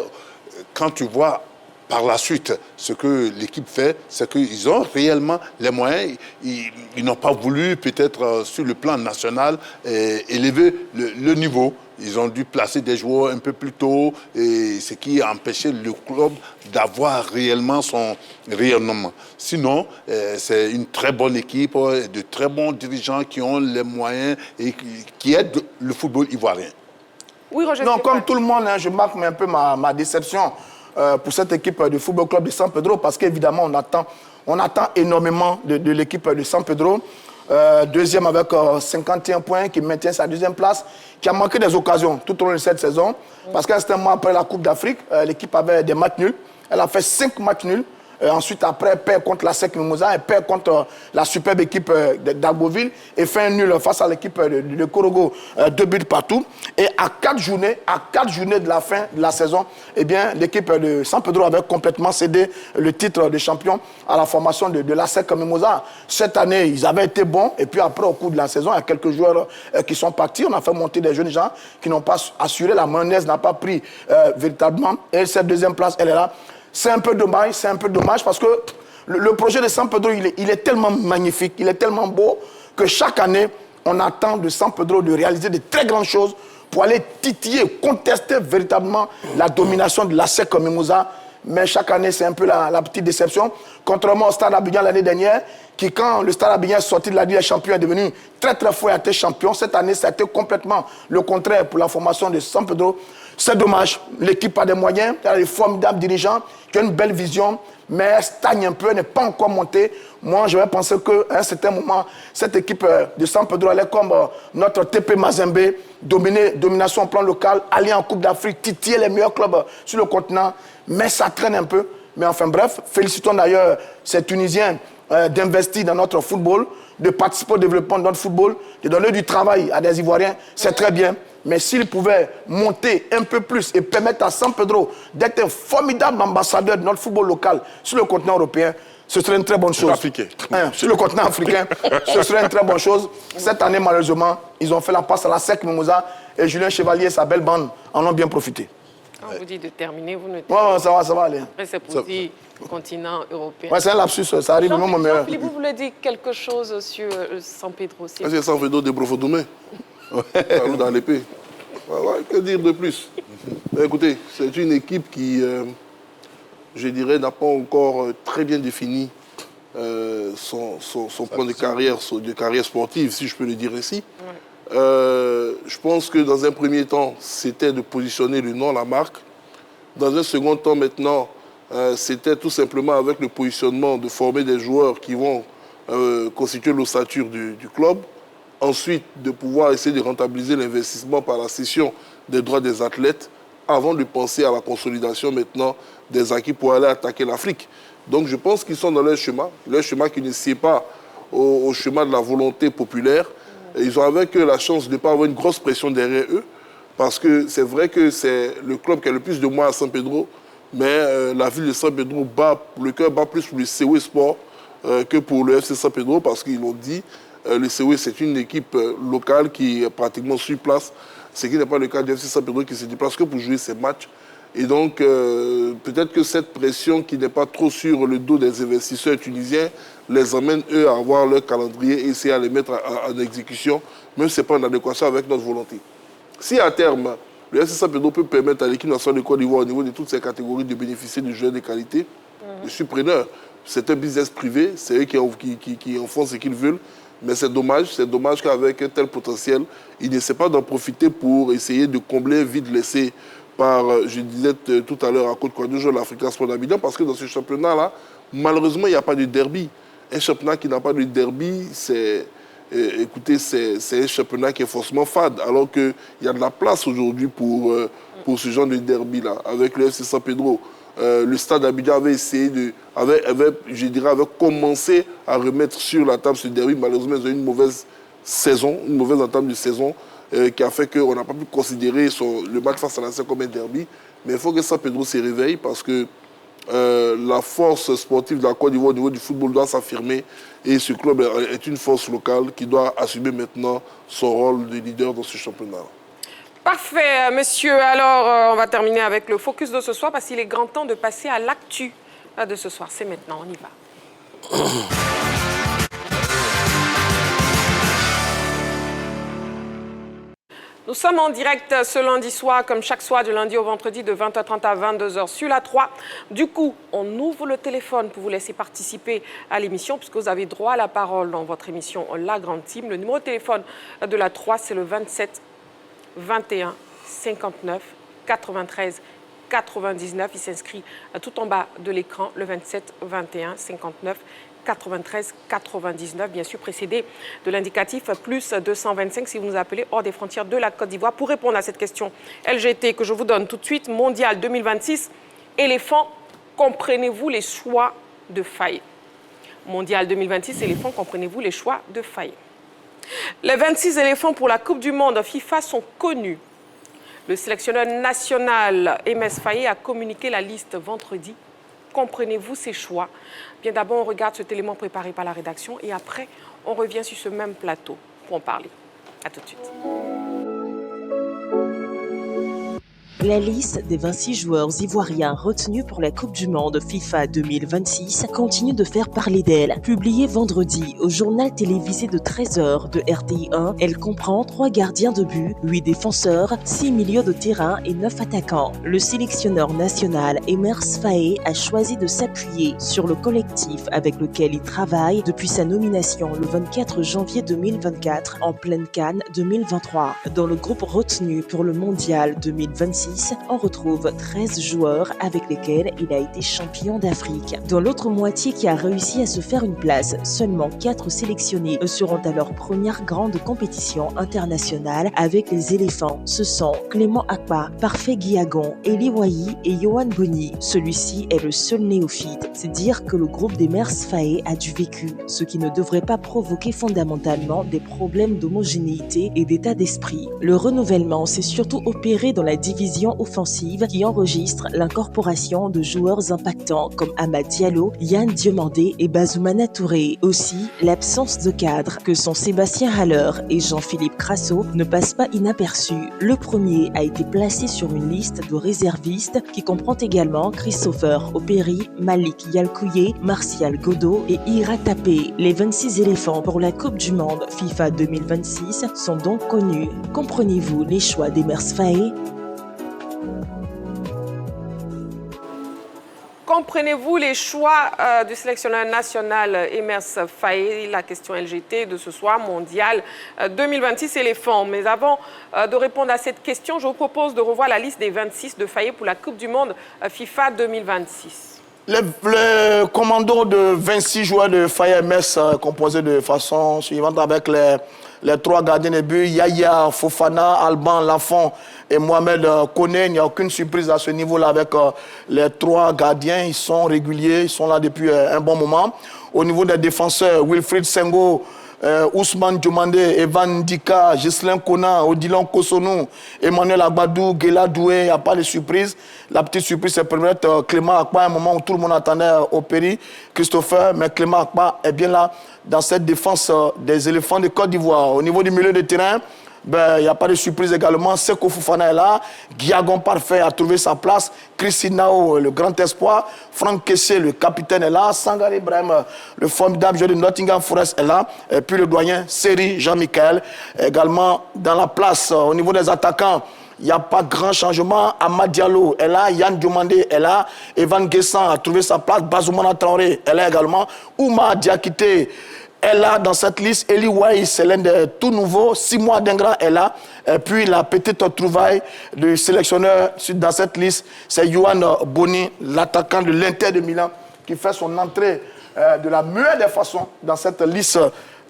quand tu vois par la suite, ce que l'équipe fait, c'est qu'ils ont réellement les moyens. Ils n'ont pas voulu, peut-être sur le plan national, élever le niveau. Ils ont dû placer des joueurs un peu plus tôt, et ce qui a empêché le club d'avoir réellement son rayonnement. Sinon, c'est une très bonne équipe, de très bons dirigeants qui ont les moyens et qui aident le football ivoirien. Oui, Roger. Non, comme tout le monde, je marque un peu ma déception pour cette équipe du Football Club de San Pedro, parce qu'évidemment, on attend énormément de l'équipe de San Pedro. deuxième avec 51 points, qui maintient sa deuxième place, qui a manqué des occasions tout au long de cette saison. Parce qu'à un moment après la Coupe d'Afrique, l'équipe avait des matchs nuls. Elle a fait 5 matchs nuls. Ensuite, après, elle perd contre la SEC Mimosa, elle perd contre la superbe équipe d'Agboville et fait un nul face à l'équipe de Korogo, 2 buts partout. Et à 4 journées de la fin de la saison, eh bien, l'équipe de San Pedro avait complètement cédé le titre de champion à la formation de la SEC Mimosa. Cette année, ils avaient été bons. Et puis après, au cours de la saison, il y a quelques joueurs qui sont partis. On a fait monter des jeunes gens qui n'ont pas assuré. La mayonnaise n'a pas pris véritablement. Et cette deuxième place, elle est là. C'est un peu dommage parce que le projet de San Pedro, il est tellement magnifique, il est tellement beau que chaque année, on attend de San Pedro de réaliser de très grandes choses pour aller titiller, contester véritablement la domination de la SEC Mimosa. Mais chaque année, c'est un peu la petite déception. Contrairement au Stade Abidjan l'année dernière, qui quand le Stade Abidjan est sorti de la Ligue des Champions est devenu très très fort et a été champion. Cette année, ça a été complètement le contraire pour la formation de San Pedro. C'est dommage. L'équipe a des moyens, elle a des formidables dirigeants qui ont une belle vision, mais elle stagne un peu, elle n'est pas encore montée. Moi, je vais penser qu'à un certain moment, cette équipe de San Pedro, elle est comme notre TP Mazembe, domination au plan local, aller en Coupe d'Afrique, titiller les meilleurs clubs sur le continent, mais ça traîne un peu. Mais enfin bref, félicitons d'ailleurs ces Tunisiens d'investir dans notre football, de participer au développement de notre football, de donner du travail à des Ivoiriens, c'est très bien. Mais s'ils pouvaient monter un peu plus et permettre à San Pedro d'être un formidable ambassadeur de notre football local sur le continent européen, ce serait une très bonne chose. Africain. Sur le continent africain, ce serait une très bonne chose. Cette année, malheureusement, ils ont fait la passe à la SEC Mimosa et Julien Chevalier et sa belle bande en ont bien profité. On vous dit de terminer, vous ne... Ouais, ça va aller. Après, c'est pour dire continent européen. Ouais, c'est un lapsus, ça arrive même au meilleur. Jean-Philippe, vous voulez dire quelque chose sur San Pedro aussi? C'est San Pedro de Brofodomé. Dans l'épée. Ouais, que dire de plus? Écoutez, c'est une équipe qui, je dirais, n'a pas encore très bien défini son plan de carrière sportive, si je peux le dire ainsi. Ouais. Je pense que dans un premier temps, c'était de positionner le nom, la marque. Dans un second temps, maintenant, c'était tout simplement avec le positionnement de former des joueurs qui vont constituer l'ossature du club. Ensuite, de pouvoir essayer de rentabiliser l'investissement par la cession des droits des athlètes avant de penser à la consolidation maintenant des acquis pour aller attaquer l'Afrique. Donc je pense qu'ils sont dans leur chemin qui ne sied pas au chemin de la volonté populaire. Et ils ont avec eux la chance de ne pas avoir une grosse pression derrière eux, parce que c'est vrai que c'est le club qui a le plus de moyens à San Pedro, mais la ville de San Pedro le cœur bat plus pour le COE Sport que pour le FC San Pedro, parce qu'ils l'ont dit. Le COE, c'est une équipe locale qui est pratiquement sur place, ce qui n'est pas le cas du FC San Pedro qui se déplace que pour jouer ses matchs. Et donc, peut-être que cette pression qui n'est pas trop sur le dos des investisseurs tunisiens les amène, eux, à avoir leur calendrier et essayer à les mettre en exécution, même si ce n'est pas en adéquation avec notre volonté. Si à terme, le FC San Pedro peut permettre à l'équipe nationale de Côte d'Ivoire, au niveau de toutes ces catégories, de bénéficier de joueurs de qualité, je suis preneur. C'est un business privé, c'est eux qui en font ce qu'ils veulent. Mais c'est dommage qu'avec un tel potentiel, ils n'essaient pas d'en profiter pour essayer de combler un vide laissé par, je disais tout à l'heure, à Côte d'Ivoire, l'Africa Sport d'Abidjan, parce que dans ce championnat-là, malheureusement, il n'y a pas de derby. Un championnat qui n'a pas de derby, c'est un championnat qui est forcément fade, alors qu'il y a de la place aujourd'hui pour ce genre de derby-là, avec le FC San Pedro. Le Stade d'Abidjan avait commencé à remettre sur la table ce derby. Malheureusement, ils ont eu une mauvaise entame de saison qui a fait qu'on n'a pas pu considérer le match face à la SEC comme un derby. Mais il faut que San Pedro se réveille parce que la force sportive de la Côte d'Ivoire au niveau du football doit s'affirmer. Et ce club est une force locale qui doit assumer maintenant son rôle de leader dans ce championnat. Parfait, monsieur. Alors, on va terminer avec le focus de ce soir parce qu'il est grand temps de passer à l'actu de ce soir. C'est maintenant, on y va. Nous sommes en direct ce lundi soir, comme chaque soir, du lundi au vendredi, de 20h30 à 22h sur la 3. Du coup, on ouvre le téléphone pour vous laisser participer à l'émission, puisque vous avez droit à la parole dans votre émission La Grande Team. Le numéro de téléphone de la 3, c'est le 27 21 59 93 99. Il s'inscrit tout en bas de l'écran, le 27 21 59 93 99, bien sûr précédé de l'indicatif plus 225 si vous nous appelez hors des frontières de la Côte d'Ivoire. Pour répondre à cette question LGT que je vous donne tout de suite, mondial 2026, éléphant, comprenez-vous les choix de Faye? Mondial 2026, éléphant, comprenez-vous les choix de Faye? Les 26 éléphants pour la Coupe du Monde FIFA sont connus. Le sélectionneur national MS Faye a communiqué la liste vendredi. Comprenez-vous ces choix? Bien d'abord, on regarde cet élément préparé par la rédaction et après, on revient sur ce même plateau pour en parler. À tout de suite. La liste des 26 joueurs ivoiriens retenus pour la Coupe du Monde FIFA 2026 continue de faire parler d'elle. Publiée vendredi au journal télévisé de 13h de RTI1, elle comprend 3 gardiens de but, 8 défenseurs, 6 milieux de terrain et 9 attaquants. Le sélectionneur national Emers Faé a choisi de s'appuyer sur le collectif avec lequel il travaille depuis sa nomination le 24 janvier 2024 en pleine CAN 2023. Dans le groupe retenu pour le Mondial 2026, on retrouve 13 joueurs avec lesquels il a été champion d'Afrique. Dans l'autre moitié qui a réussi à se faire une place, seulement 4 sélectionnés seront à leur première grande compétition internationale avec les éléphants. Ce sont Clément Akpa, Parfait Guiagon, Eli Wahi et Yohan Boni. Celui-ci est le seul néophyte. C'est dire que le groupe des Mers Faé a du vécu, ce qui ne devrait pas provoquer fondamentalement des problèmes d'homogénéité et d'état d'esprit. Le renouvellement s'est surtout opéré dans la division offensive qui enregistre l'incorporation de joueurs impactants comme Amad Diallo, Yann Diomandé et Bazoumana Touré. Aussi, l'absence de cadres que sont Sébastien Haller et Jean-Philippe Crasso ne passe pas inaperçu. Le premier a été placé sur une liste de réservistes qui comprend également Christopher Opéry, Malik Yalkouye, Martial Godot et Ira Tapé. Les 26 éléphants pour la Coupe du Monde FIFA 2026 sont donc connus. Comprenez-vous les choix des Mers Faé? Comprenez-vous les choix du sélectionneur national Emers Faé? La question LGT de ce soir, mondial 2026 éléphants. Mais avant de répondre à cette question, je vous propose de revoir la liste des 26 de Faé pour la Coupe du Monde FIFA 2026. Le commando de 26 joueurs de Faye MS composé de façon suivante avec les 3 gardiens de but, Yaya, Fofana, Alban, Lafont et Mohamed Koné. Il n'y a aucune surprise à ce niveau-là avec les 3 gardiens. Ils sont réguliers, ils sont là depuis un bon moment. Au niveau des défenseurs, Wilfried Sengo, Ousmane Diomandé, Evan Dika, Ghislain Kona, Odilon Kosonou, Emmanuel Agbadou, Gela Doué, il n'y a pas de surprise. La petite surprise, c'est peut-être Clément Akpa, à un moment où tout le monde attendait Opéry, Christopher, mais Clément Akpa est bien là dans cette défense des éléphants de Côte d'Ivoire. Au niveau du milieu de terrain, il n'y a pas de surprise également. Seko Fofana est là. Guiagon Parfait a trouvé sa place. Christinao, le grand espoir. Franck Kessé, le capitaine, est là. Sangaré Ibrahim, le formidable joueur de Nottingham Forest, est là. Et puis le doyen, Seri Jean-Michel, également dans la place. Au niveau des attaquants, il n'y a pas grand changement. Amad Diallo est là. Yann Diomandé est là. Evan Guessan a trouvé sa place. Bazoumana Traoré est là également. Ouma Diakité est là dans cette liste. Eli Wahi, c'est l'un des tout nouveaux. Simoa Dengra est là. Et puis la petite trouvaille du sélectionneur dans cette liste, c'est Yohan Boni, l'attaquant de l'Inter de Milan, qui fait son entrée de la meilleure des façons dans cette liste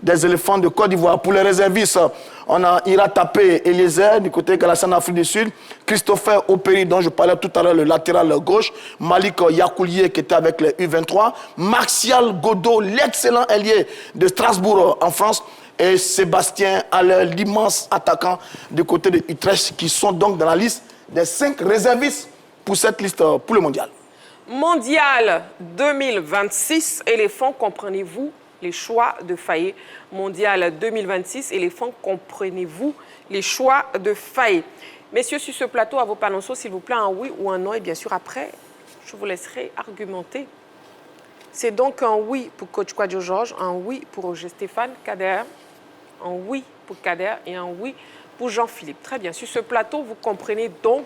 des éléphants de Côte d'Ivoire. Pour les réservistes, on a Ira Tapé, Eliezer du côté Galassane Afrique du Sud, Christopher Opéry dont je parlais tout à l'heure, le latéral gauche, Malik Yakoulié qui était avec les U23, Martial Godot, l'excellent ailier de Strasbourg en France, et Sébastien Haller, l'immense attaquant du côté de Utrecht, qui sont donc dans la liste des 5 réservistes pour cette liste pour le mondial. Mondial 2026, éléphants, comprenez-vous les choix de Faé? Mondial 2026, éléphants, comprenez-vous les choix de Faé? Messieurs, sur ce plateau, à vos panonceaux, s'il vous plaît, un oui ou un non. Et bien sûr, après, je vous laisserai argumenter. C'est donc un oui pour coach Kouadio Georges, un oui pour Roger Stéphane Kader, un oui pour Kader et un oui pour Jean-Philippe. Très bien. Sur ce plateau, vous comprenez donc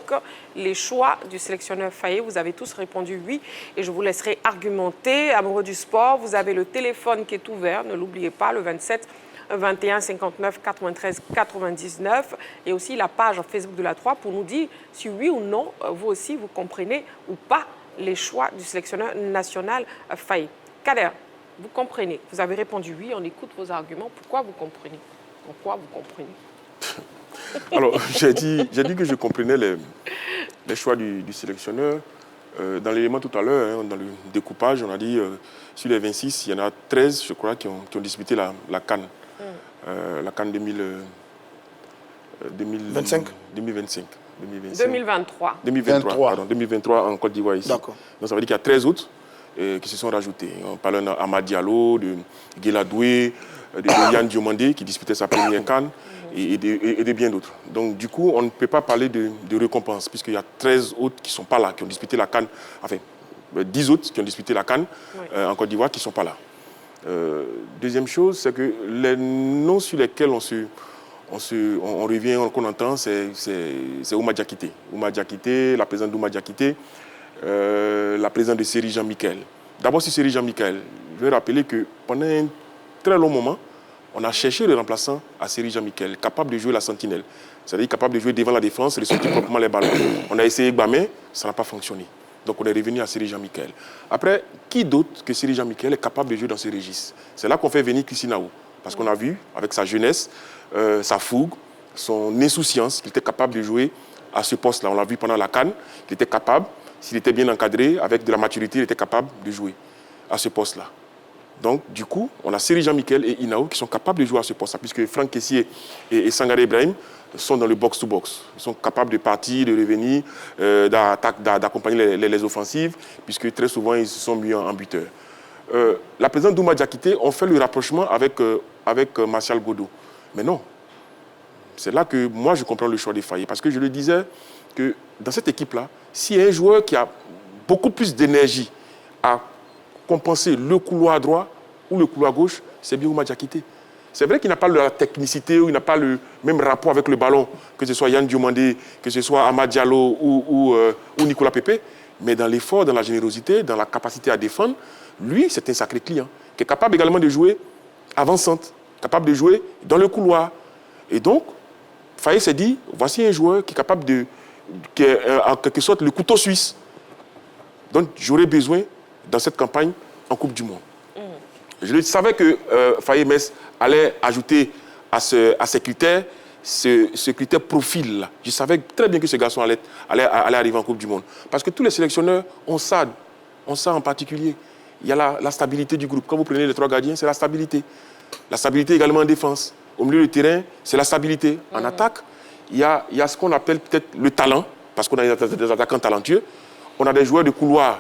les choix du sélectionneur Faé. Vous avez tous répondu oui et je vous laisserai argumenter. Amoureux du sport, vous avez le téléphone qui est ouvert. Ne l'oubliez pas, le 27 21 59 93 99 et aussi la page Facebook de la 3 pour nous dire si oui ou non, vous aussi, vous comprenez ou pas les choix du sélectionneur national Faye. Kader, vous comprenez. Vous avez répondu oui, on écoute vos arguments. Pourquoi vous comprenez? Pourquoi vous comprenez? Alors, j'ai dit que je comprenais les choix du sélectionneur. Dans l'élément tout à l'heure, dans le découpage, on a dit sur les 26, il y en a 13, je crois, qui ont disputé la CAN. La CAN 2025. 2023 en Côte d'Ivoire ici. Donc ça veut dire qu'il y a 13 autres qui se sont rajoutés. On parle d'Amad Diallo, de Guéladoué, de Yann Diomandé qui disputait sa première CAN et de bien d'autres. Donc du coup, on ne peut pas parler de récompense puisqu'il y a 13 autres qui ne sont pas là, qui ont disputé la CAN. Enfin, 10 autres qui ont disputé la CAN en Côte d'Ivoire qui ne sont pas là. Deuxième chose, c'est que les noms sur lesquels on revient, qu'on entend, c'est Ouma Diakité. Ouma Diakité, la présidente d'Ouma Diakité, la présidente de Série Jean-Michel. D'abord, sur Série Jean-Michel, je vais rappeler que pendant un très long moment, on a cherché le remplaçant à Série Jean-Michel, capable de jouer la sentinelle. C'est-à-dire capable de jouer devant la défense, de sortir proprement les ballons. On a essayé Gbamé, ça n'a pas fonctionné. Donc on est revenu à Série Jean-Michel. Après, qui d'autre que Série Jean-Michel est capable de jouer dans ce registre? C'est là qu'on fait venir Christinaou. Parce qu'on a vu, avec sa jeunesse, sa fougue, son insouciance, qu'il était capable de jouer à ce poste-là. On l'a vu pendant la CAN, il était capable, s'il était bien encadré, avec de la maturité, il était capable de jouer à ce poste-là. Donc, du coup, on a Série Jean-Michel et Inaou qui sont capables de jouer à ce poste-là, puisque Franck Kessié et Sangaré Ibrahim sont dans le box-to-box. Ils sont capables de partir, de revenir, d'accompagner les offensives, puisque très souvent, ils se sont mis en buteur. La présidente d'Ouma Diakité, on fait le rapprochement avec Martial Godot. Mais non. C'est là que moi, je comprends le choix des Faye. Parce que je le disais, que dans cette équipe-là, s'il y a un joueur qui a beaucoup plus d'énergie à compenser le couloir droit ou le couloir gauche, c'est bien Ouma Diakité. C'est vrai qu'il n'a pas la technicité ou il n'a pas le même rapport avec le ballon, que ce soit Yann Diomandé, que ce soit Amad Diallo ou Nicolas Pépé, mais dans l'effort, dans la générosité, dans la capacité à défendre, lui, c'est un sacré client, qui est capable également de jouer avançante, capable de jouer dans le couloir. Et donc, Faye s'est dit, voici un joueur qui est capable qui est en quelque sorte le couteau suisse. Donc, j'aurais besoin dans cette campagne en Coupe du Monde. Je savais que Faye Mess allait ajouter à ces critères ce critère profil-là. Je savais très bien que ce garçon allait arriver en Coupe du Monde. Parce que tous les sélectionneurs ont ça en particulier. Il y a la stabilité du groupe. Quand vous prenez les 3 gardiens, c'est la stabilité. La stabilité également en défense. Au milieu du terrain, c'est la stabilité. En attaque, il y a ce qu'on appelle peut-être le talent, parce qu'on a des attaquants talentueux. On a des joueurs de couloir,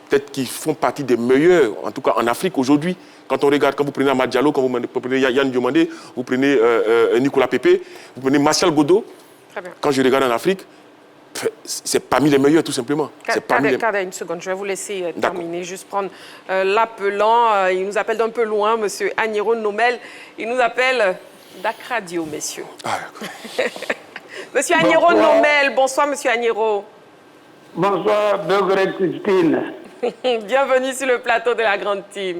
peut-être qui font partie des meilleurs, en tout cas en Afrique aujourd'hui. Quand on regarde, quand vous prenez Amad Diallo, quand vous prenez Yann Diomandé, vous prenez Nicolas Pépé, vous prenez Martial Godot. Très bien. Quand je regarde en Afrique, c'est parmi les meilleurs, tout simplement. Kader, une seconde, je vais vous laisser terminer, juste prendre l'appelant. Il nous appelle d'un peu loin, M. Agnero Nomel. Il nous appelle d'Akradio, messieurs. Ah, M. Agnero Nomel, bonsoir, M. Agnero. Bonsoir, Degré Christine. Bienvenue sur le plateau de la Grande Team.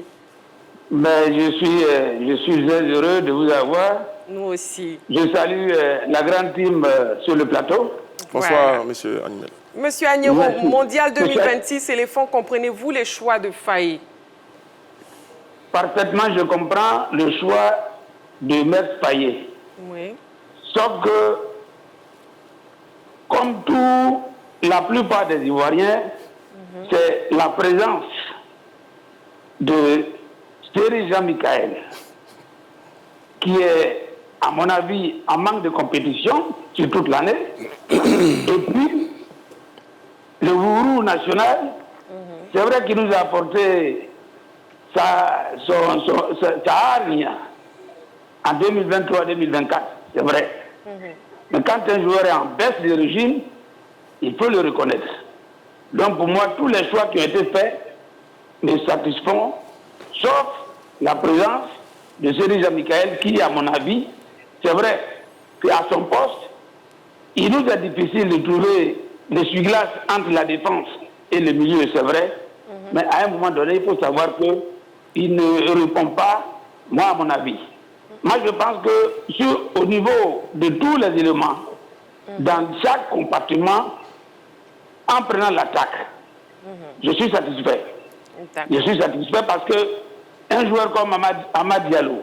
Ben, je suis très heureux de vous avoir. Nous aussi. Je salue la Grande Team sur le plateau. Bonsoir, monsieur Animel. Monsieur Agnero, Mondial 2026, éléphant, comprenez-vous les choix de Faye? Parfaitement, je comprends le choix de Maître Faye. Oui. Sauf que, comme la plupart des Ivoiriens, c'est la présence de Série Jean-Michel qui est, à mon avis, en manque de compétition sur toute l'année. Et puis, le Wourou national, c'est vrai qu'il nous a apporté sa hargne en 2023-2024, c'est vrai. Mais quand un joueur est en baisse de régime, il faut le reconnaître. Donc pour moi, tous les choix qui ont été faits me satisfont, sauf la présence de Série Jean-Michel qui, à mon avis, c'est vrai qu'à son poste, il nous est difficile de trouver l'essuie-glace entre la défense et le milieu, c'est vrai. Mais à un moment donné, il faut savoir qu'il ne répond pas, moi à mon avis. moi je pense que au niveau de tous les éléments, dans chaque compartiment, en prenant l'attaque, je suis satisfait. Je suis satisfait parce que un joueur comme Amad Diallo,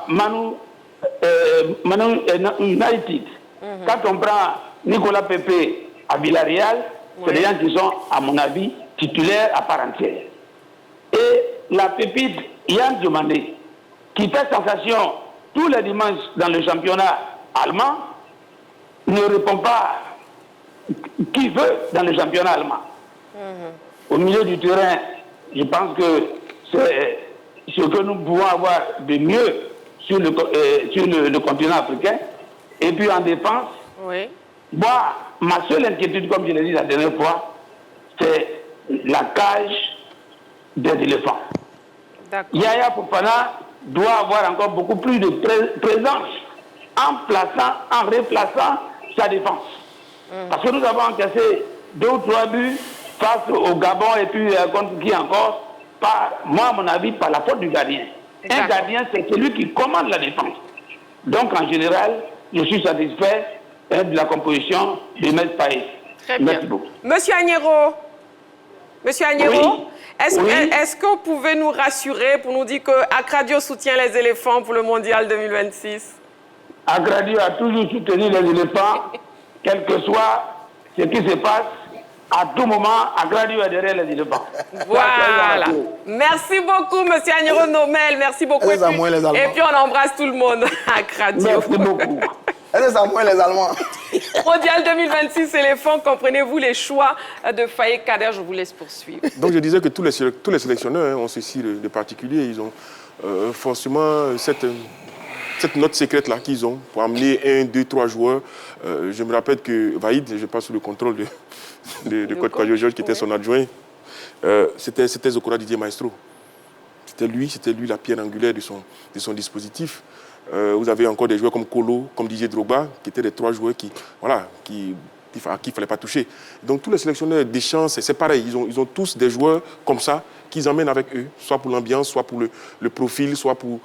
Manu United, quand on prend Nicolas Pepe à Villarreal, c'est des gens qui sont, à mon avis, titulaires à part entière. Et la pépite Yann Diomandé, qui fait sensation tous les dimanches dans le championnat allemand, ne répond pas qui veut dans le championnat allemand. Au milieu du terrain, je pense que c'est ce que nous pouvons avoir de mieux sur le continent africain. Et puis en défense, moi, ma seule inquiétude, comme je l'ai dit la dernière fois, c'est la cage des éléphants. Yaya Fofana doit avoir encore beaucoup plus de présence en replaçant sa défense. Parce que nous avons encaissé 2 ou 3 buts face au Gabon et puis contre qui encore, moi à mon avis, par la faute du gardien. Un gardien, c'est celui qui commande la défense. Donc en général, je suis satisfait de la composition de M. Paye. Très bien. Monsieur Agnero, oui. Est-ce que vous pouvez nous rassurer pour nous dire que Akradio soutient les éléphants pour le mondial 2026? Akradio a toujours soutenu les éléphants, quel que soit ce qui se passe. À tout moment, Akradio est derrière les éléphants. Voilà. Merci beaucoup, monsieur Agnero Nomel. Merci beaucoup. Et puis on embrasse tout le monde à Akradio. Merci beaucoup. Les Allemands. Mondial 2026 éléphants, comprenez-vous les choix de Faye Kader? Je vous laisse poursuivre. Donc je disais que tous les sélectionneurs ont ceci de particulier. Ils ont forcément cette note secrète-là qu'ils ont pour amener 1, 2, 3 joueurs. Je me rappelle que Vaïd, je passe sous le contrôle de coach Georges, qui était son adjoint, c'était Zokora Didier Maestro. C'était lui la pierre angulaire de son dispositif. Vous avez encore des joueurs comme Kolo, comme Didier Drogba, qui étaient les 3 joueurs à qui il ne fallait pas toucher. Donc tous les sélectionneurs Deschamps, c'est pareil. Ils ont tous des joueurs comme ça qu'ils emmènent avec eux, soit pour l'ambiance, soit pour le profil, soit pour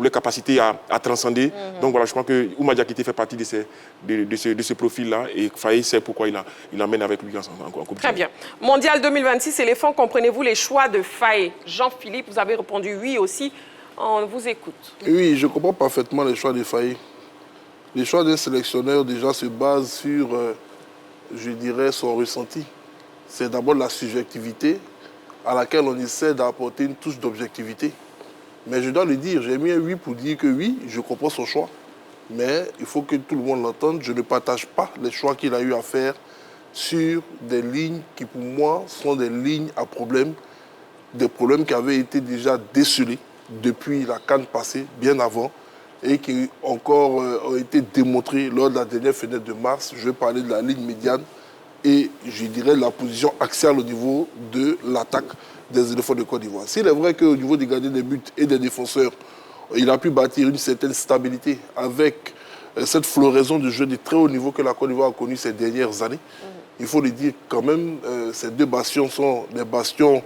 les capacités à transcender. Donc voilà, je crois que Ouma Diakité fait partie de ce profil-là et Faye sait pourquoi il l'emmène avec lui en Coupe. Très bien. Mondial 2026, éléphants, comprenez-vous les choix de Faye? Jean-Philippe, vous avez répondu oui aussi. On vous écoute. Oui, je comprends parfaitement les choix de Faye. Les choix d'un sélectionneur déjà se basent sur, je dirais, son ressenti. C'est d'abord la subjectivité à laquelle on essaie d'apporter une touche d'objectivité. Mais je dois le dire, j'ai mis un oui pour dire que oui, je comprends son choix. Mais il faut que tout le monde l'entende. Je ne partage pas les choix qu'il a eu à faire sur des lignes qui, pour moi, sont des lignes à problème, des problèmes qui avaient été déjà décelés depuis la CAN passée, bien avant, et qui encore ont été démontrés lors de la dernière fenêtre de mars. Je vais parler de la ligne médiane et je dirais de la position axiale au niveau de l'attaque des éléphants de Côte d'Ivoire. S'il est vrai qu'au niveau des gardiens des buts et des défenseurs, il a pu bâtir une certaine stabilité avec cette floraison de jeu de très haut niveau que la Côte d'Ivoire a connu ces dernières années. Il faut le dire quand même, ces 2 bastions sont des bastions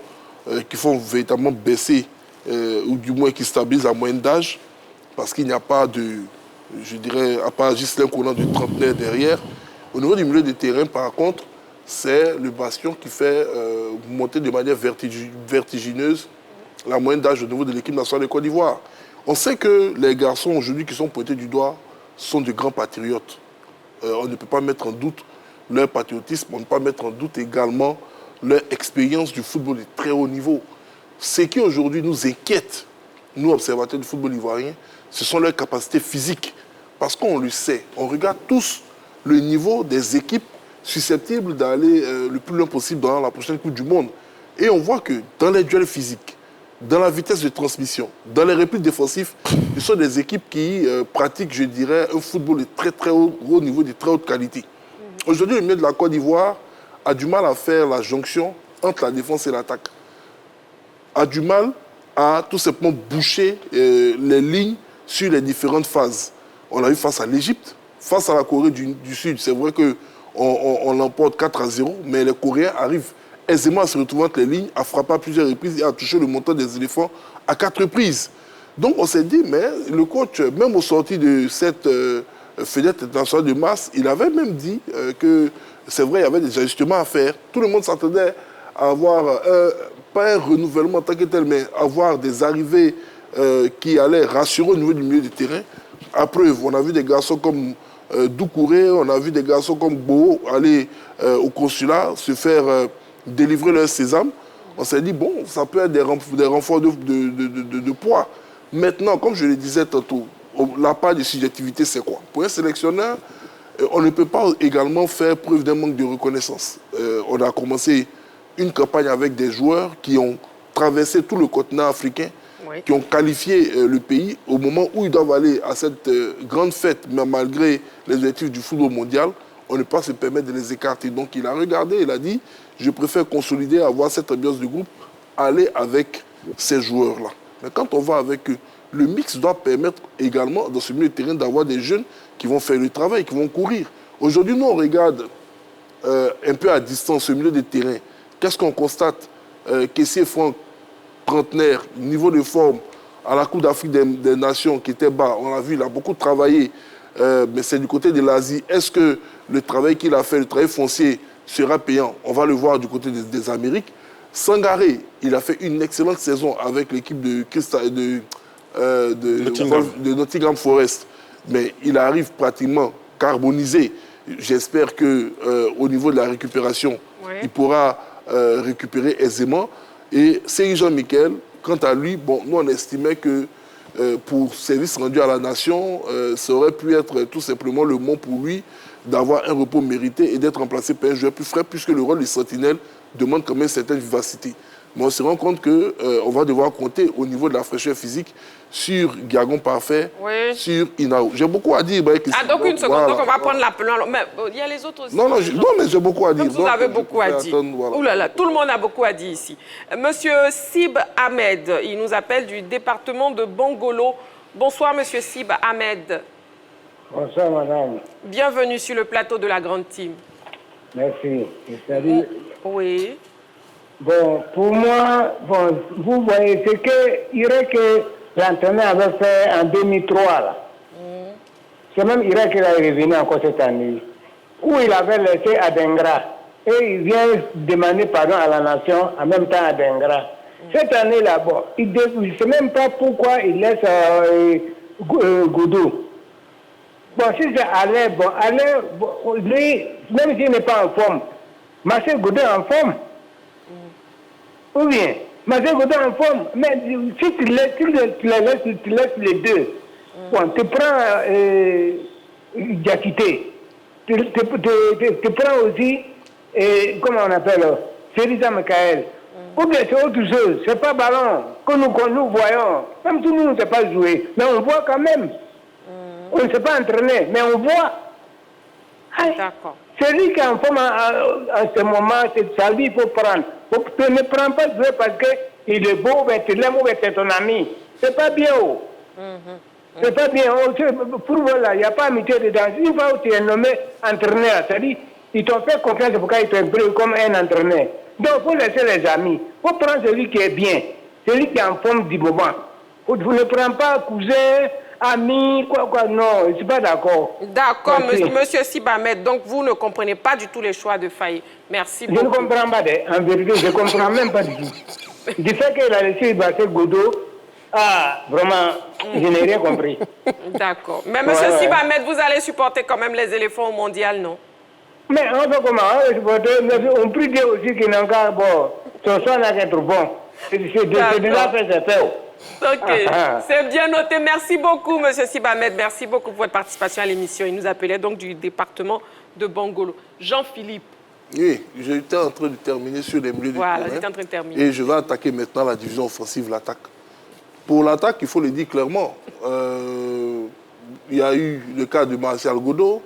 qui font véritablement baisser ou du moins qui stabilisent la moyenne d'âge, parce qu'il n'y a pas de, je dirais, à part Ghislain Conan de trentenaire derrière. Au niveau du milieu de terrain, par contre, c'est le bastion qui fait monter de manière vertigineuse la moyenne d'âge au niveau de l'équipe nationale de Côte d'Ivoire. On sait que les garçons aujourd'hui qui sont pointés du doigt sont de grands patriotes. On ne peut pas mettre en doute leur patriotisme, on ne peut pas mettre en doute également leur expérience du football de très haut niveau. Ce qui aujourd'hui nous inquiète, nous observateurs du football ivoirien, ce sont leurs capacités physiques. Parce qu'on le sait, on regarde tous le niveau des équipes susceptibles d'aller le plus loin possible dans la prochaine Coupe du Monde. Et on voit que dans les duels physiques, dans la vitesse de transmission, dans les replis défensifs, ce sont des équipes qui pratiquent, je dirais, un football de très très haut niveau, de très haute qualité. Aujourd'hui, le milieu de la Côte d'Ivoire a du mal à faire la jonction entre la défense et l'attaque. A du mal à tout simplement boucher les lignes sur les différentes phases. On l'a vu face à l'Égypte, face à la Corée du Sud. C'est vrai qu'on l'emporte 4-0, mais les Coréens arrivent aisément à se retrouver entre les lignes, à frapper à plusieurs reprises et à toucher le montant des éléphants à 4 reprises. Donc on s'est dit, mais le coach, même au sorti de cette fenêtre internationale de mars, il avait même dit que c'est vrai, il y avait des ajustements à faire. Tout le monde s'attendait à avoir, pas un renouvellement en tant que tel, mais avoir des arrivées qui allaient rassurer au niveau du milieu du terrain. À preuve, on a vu des garçons comme Doucouré, on a vu des garçons comme Bo aller au consulat se faire délivrer leur sésame. On s'est dit, bon, ça peut être des renforts de poids. Maintenant, comme je le disais tantôt, la part de subjectivité, c'est quoi? Pour un sélectionneur, on ne peut pas également faire preuve d'un manque de reconnaissance. On a commencé une campagne avec des joueurs qui ont traversé tout le continent africain, qui ont qualifié le pays au moment où ils doivent aller à cette grande fête, mais malgré les objectifs du football mondial, on ne peut pas se permettre de les écarter. Donc il a regardé, il a dit, je préfère consolider, avoir cette ambiance de groupe, aller avec ces joueurs-là. Mais quand on va avec eux, le mix doit permettre également, dans ce milieu de terrain, d'avoir des jeunes qui vont faire le travail, qui vont courir. Aujourd'hui, nous, on regarde un peu à distance ce milieu de terrain. Qu'est-ce qu'on constate? Kessié Franck, trentenaire, niveau de forme à la Coupe d'Afrique des Nations qui était bas. On l'a vu, il a beaucoup travaillé, mais c'est du côté de l'Asie. Est-ce que le travail qu'il a fait, le travail foncier, sera payant? On va le voir du côté des Amériques. Sangaré, il a fait une excellente saison avec l'équipe de Nottingham Forest, mais il arrive pratiquement carbonisé. J'espère qu'au niveau de la récupération, il pourra récupérer aisément. Et Seri Jean-Michel, quant à lui, bon, nous on estimait que pour service rendu à la nation, ça aurait pu être tout simplement le moment pour lui d'avoir un repos mérité et d'être remplacé par un joueur plus frais, puisque le rôle de sentinelle demande quand même une certaine vivacité. Mais on se rend compte qu'on va devoir compter au niveau de la fraîcheur physique sur Gagon Parfait, sur Inao. J'ai beaucoup à dire. Donc une seconde, voilà. Donc on va prendre la pelon. Mais il y a les autres aussi. Non, mais j'ai beaucoup à dire. Vous avez beaucoup à dire. Ouh là là, tout le monde a beaucoup à dire ici. Monsieur Sib Ahmed, il nous appelle du département de Bangolo. Bonsoir, monsieur Sib Ahmed. Bonsoir, madame. Bienvenue sur le plateau de la Grande Team. Merci. Salut. Oui. Bon, pour moi, bon, vous voyez, c'est que l'entraîneur avait fait en 2003, là. C'est même Irak qui est revenu encore cette année, où il avait laissé Adengra. Et il vient demander pardon à la nation, en même temps Adengra. Cette année-là, bon, il ne sait même pas pourquoi il laisse Goudou. Bon, si c'est Alain, bon, lui, même s'il n'est pas en forme, Marcel Goudou est en forme. Ou bien, Marcel Goudou est en forme, mais si tu laisses les deux, bon, tu prends Diakité, tu prends aussi, comment on appelle, Félix Michael. Ou bien c'est autre chose, c'est pas ballon que nous voyons. Même si nous ne sait pas jouer, mais on voit quand même. On ne sait pas entraîner, mais on voit. D'accord. C'est lui qui est en forme en ce moment, c'est lui qu'il faut prendre. Tu ne prends pas jouer parce qu'il est beau, mais tu l'aimes ou c'est ton ami. C'est pas bien. C'est pas bien. Pour voilà, il n'y a pas amitié dedans. Une fois où tu es nommé entraîneur, c'est-à-dire ils t'ont fait confiance pour qu'ils te brûlent comme un entraîneur. Donc il faut laisser les amis. Il faut prendre celui qui est bien, celui qui est en forme du moment. Vous ne prenez pas cousin, ami, quoi, non, je ne suis pas d'accord. D'accord, monsieur Sibamed. Donc, vous ne comprenez pas du tout les choix de Faye. Merci beaucoup. Je ne comprends pas, en vérité, je ne comprends même pas du tout. Du fait qu'il a laissé Bassé Godot, vraiment, je n'ai rien compris. D'accord. Mais monsieur Sibamed, vous allez supporter quand même les éléphants au mondial, non? Mais on fait comment? On prie Dieu aussi qu'il n'a qu'à, bon, son soin n'a qu'à être bon. C'est déjà fait, c'est fait. Ok, c'est bien noté. Merci beaucoup, monsieur Sibamed. Merci beaucoup pour votre participation à l'émission. Il nous appelait donc du département de Bangolo. Jean-Philippe. Oui, j'étais en train de terminer sur les milieux de terrain. Voilà, j'étais en train de terminer. Et je vais attaquer maintenant la division offensive, l'attaque. Pour l'attaque, il faut le dire clairement. Il y a eu le cas de Martial Godot,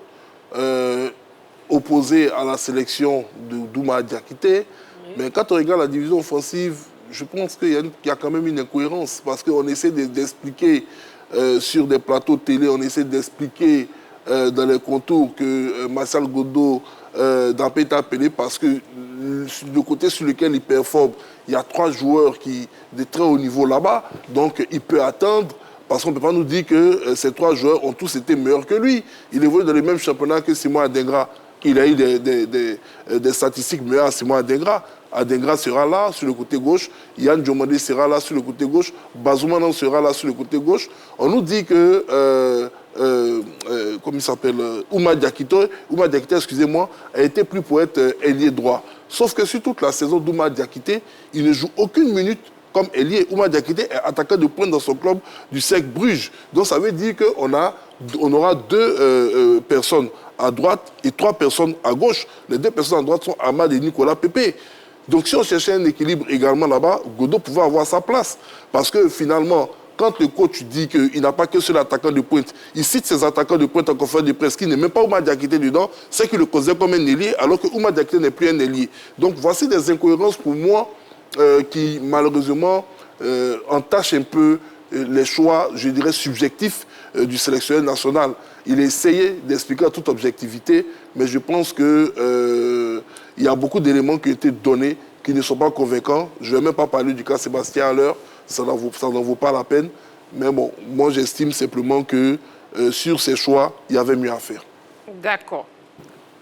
opposé à la sélection de Douma Diakité. Oui. Mais quand on regarde la division offensive, je pense qu'il y a quand même une incohérence parce qu'on essaie d'expliquer sur des plateaux de télé, on essaie d'expliquer dans les contours que Martial Godot Dampé est appelé parce que le côté sur lequel il performe, il y a 3 joueurs de très haut niveau là-bas, donc il peut attendre. Parce qu'on ne peut pas nous dire que ces 3 joueurs ont tous été meilleurs que lui. Il évolue dans le même championnat que Simon Adingra. Il a eu des statistiques meilleures à Simon Adingra. Adingra sera là sur le côté gauche. Yann Diomandé sera là sur le côté gauche. Bazoumanan sera là sur le côté gauche. On nous dit que, comment il s'appelle, Ouma Diakité, excusez-moi, a été pris pour être ailier droit. Sauf que sur toute la saison d'Ouma Diakité, il ne joue aucune minute comme ailier. Ouma Diakité est attaquant de pointe dans son club du Cercle Bruges. Donc ça veut dire qu'on aura 2 personnes à droite et 3 personnes à gauche. Les 2 personnes à droite sont Ahmad et Nicolas Pépé. Donc si on cherchait un équilibre également là-bas, Godot pouvait avoir sa place. Parce que finalement, quand le coach dit qu'il n'a pas que seul attaquant de pointe, il cite ses attaquants de pointe en conférence de presse qui n'est même pas Ouma Diakité dedans, c'est qu'il le considère comme un ailier, alors que Ouma Diakité n'est plus un ailier. Donc voici des incohérences pour moi qui malheureusement entachent un peu les choix, je dirais, subjectifs du sélectionneur national. Il a essayé d'expliquer à toute objectivité, mais je pense qu'il y a beaucoup d'éléments qui ont été donnés qui ne sont pas convaincants. Je ne vais même pas parler du cas Sébastien à l'heure, ça n'en vaut pas la peine. Mais bon, moi j'estime simplement que sur ces choix, il y avait mieux à faire. D'accord.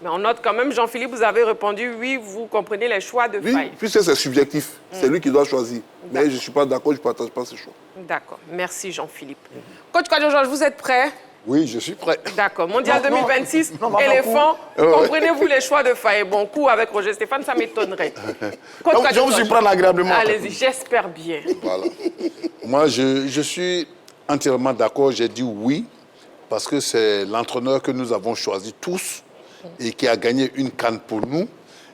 Mais on note quand même, Jean-Philippe, vous avez répondu, oui, vous comprenez les choix de Faye. Oui, puisque c'est subjectif. C'est lui qui doit choisir. Mais je ne suis pas d'accord, je ne partage pas ses choix. D'accord. Merci, Jean-Philippe. Coach Kwadjo Georges, vous êtes prêt? Oui, je suis prêt. D'accord. Mondial 2026, éléphant, comprenez-vous les choix de Faye? Bon coup avec Roger Stéphane, ça m'étonnerait. Je vous surprends agréablement. Allez-y, j'espère bien. Voilà. Moi, je suis entièrement d'accord. J'ai dit oui, parce que c'est l'entraîneur que nous avons choisi tous et qui a gagné une CAN pour nous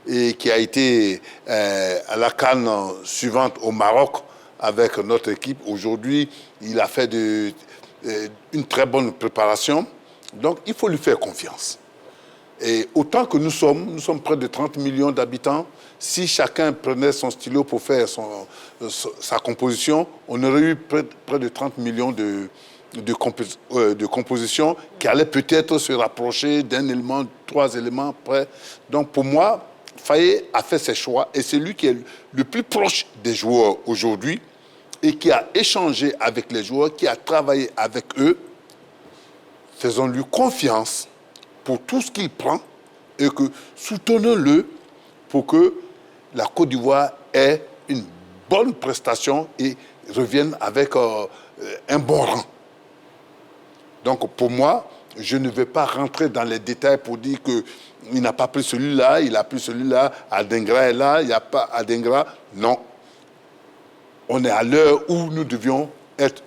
et qui a été à la CAN suivante au Maroc avec notre équipe. Aujourd'hui, il a fait une très bonne préparation. Donc, il faut lui faire confiance. Et autant que nous sommes près de 30 millions d'habitants. Si chacun prenait son stylo pour faire sa composition, on aurait eu près de 30 millions de compositions qui allaient peut-être se rapprocher d'un élément, 3 éléments près. Donc pour moi, Faye a fait ses choix et c'est lui qui est le plus proche des joueurs aujourd'hui et qui a échangé avec les joueurs, qui a travaillé avec eux. Faisons-lui confiance pour tout ce qu'il prend et que soutenons-le pour que la Côte d'Ivoire ait une bonne prestation et revienne avec un bon rang. Donc pour moi, je ne vais pas rentrer dans les détails pour dire qu'il n'a pas pris celui-là, il a pris celui-là, Adingra est là, il n'y a pas Adingra. Non. On est à l'heure où nous devions être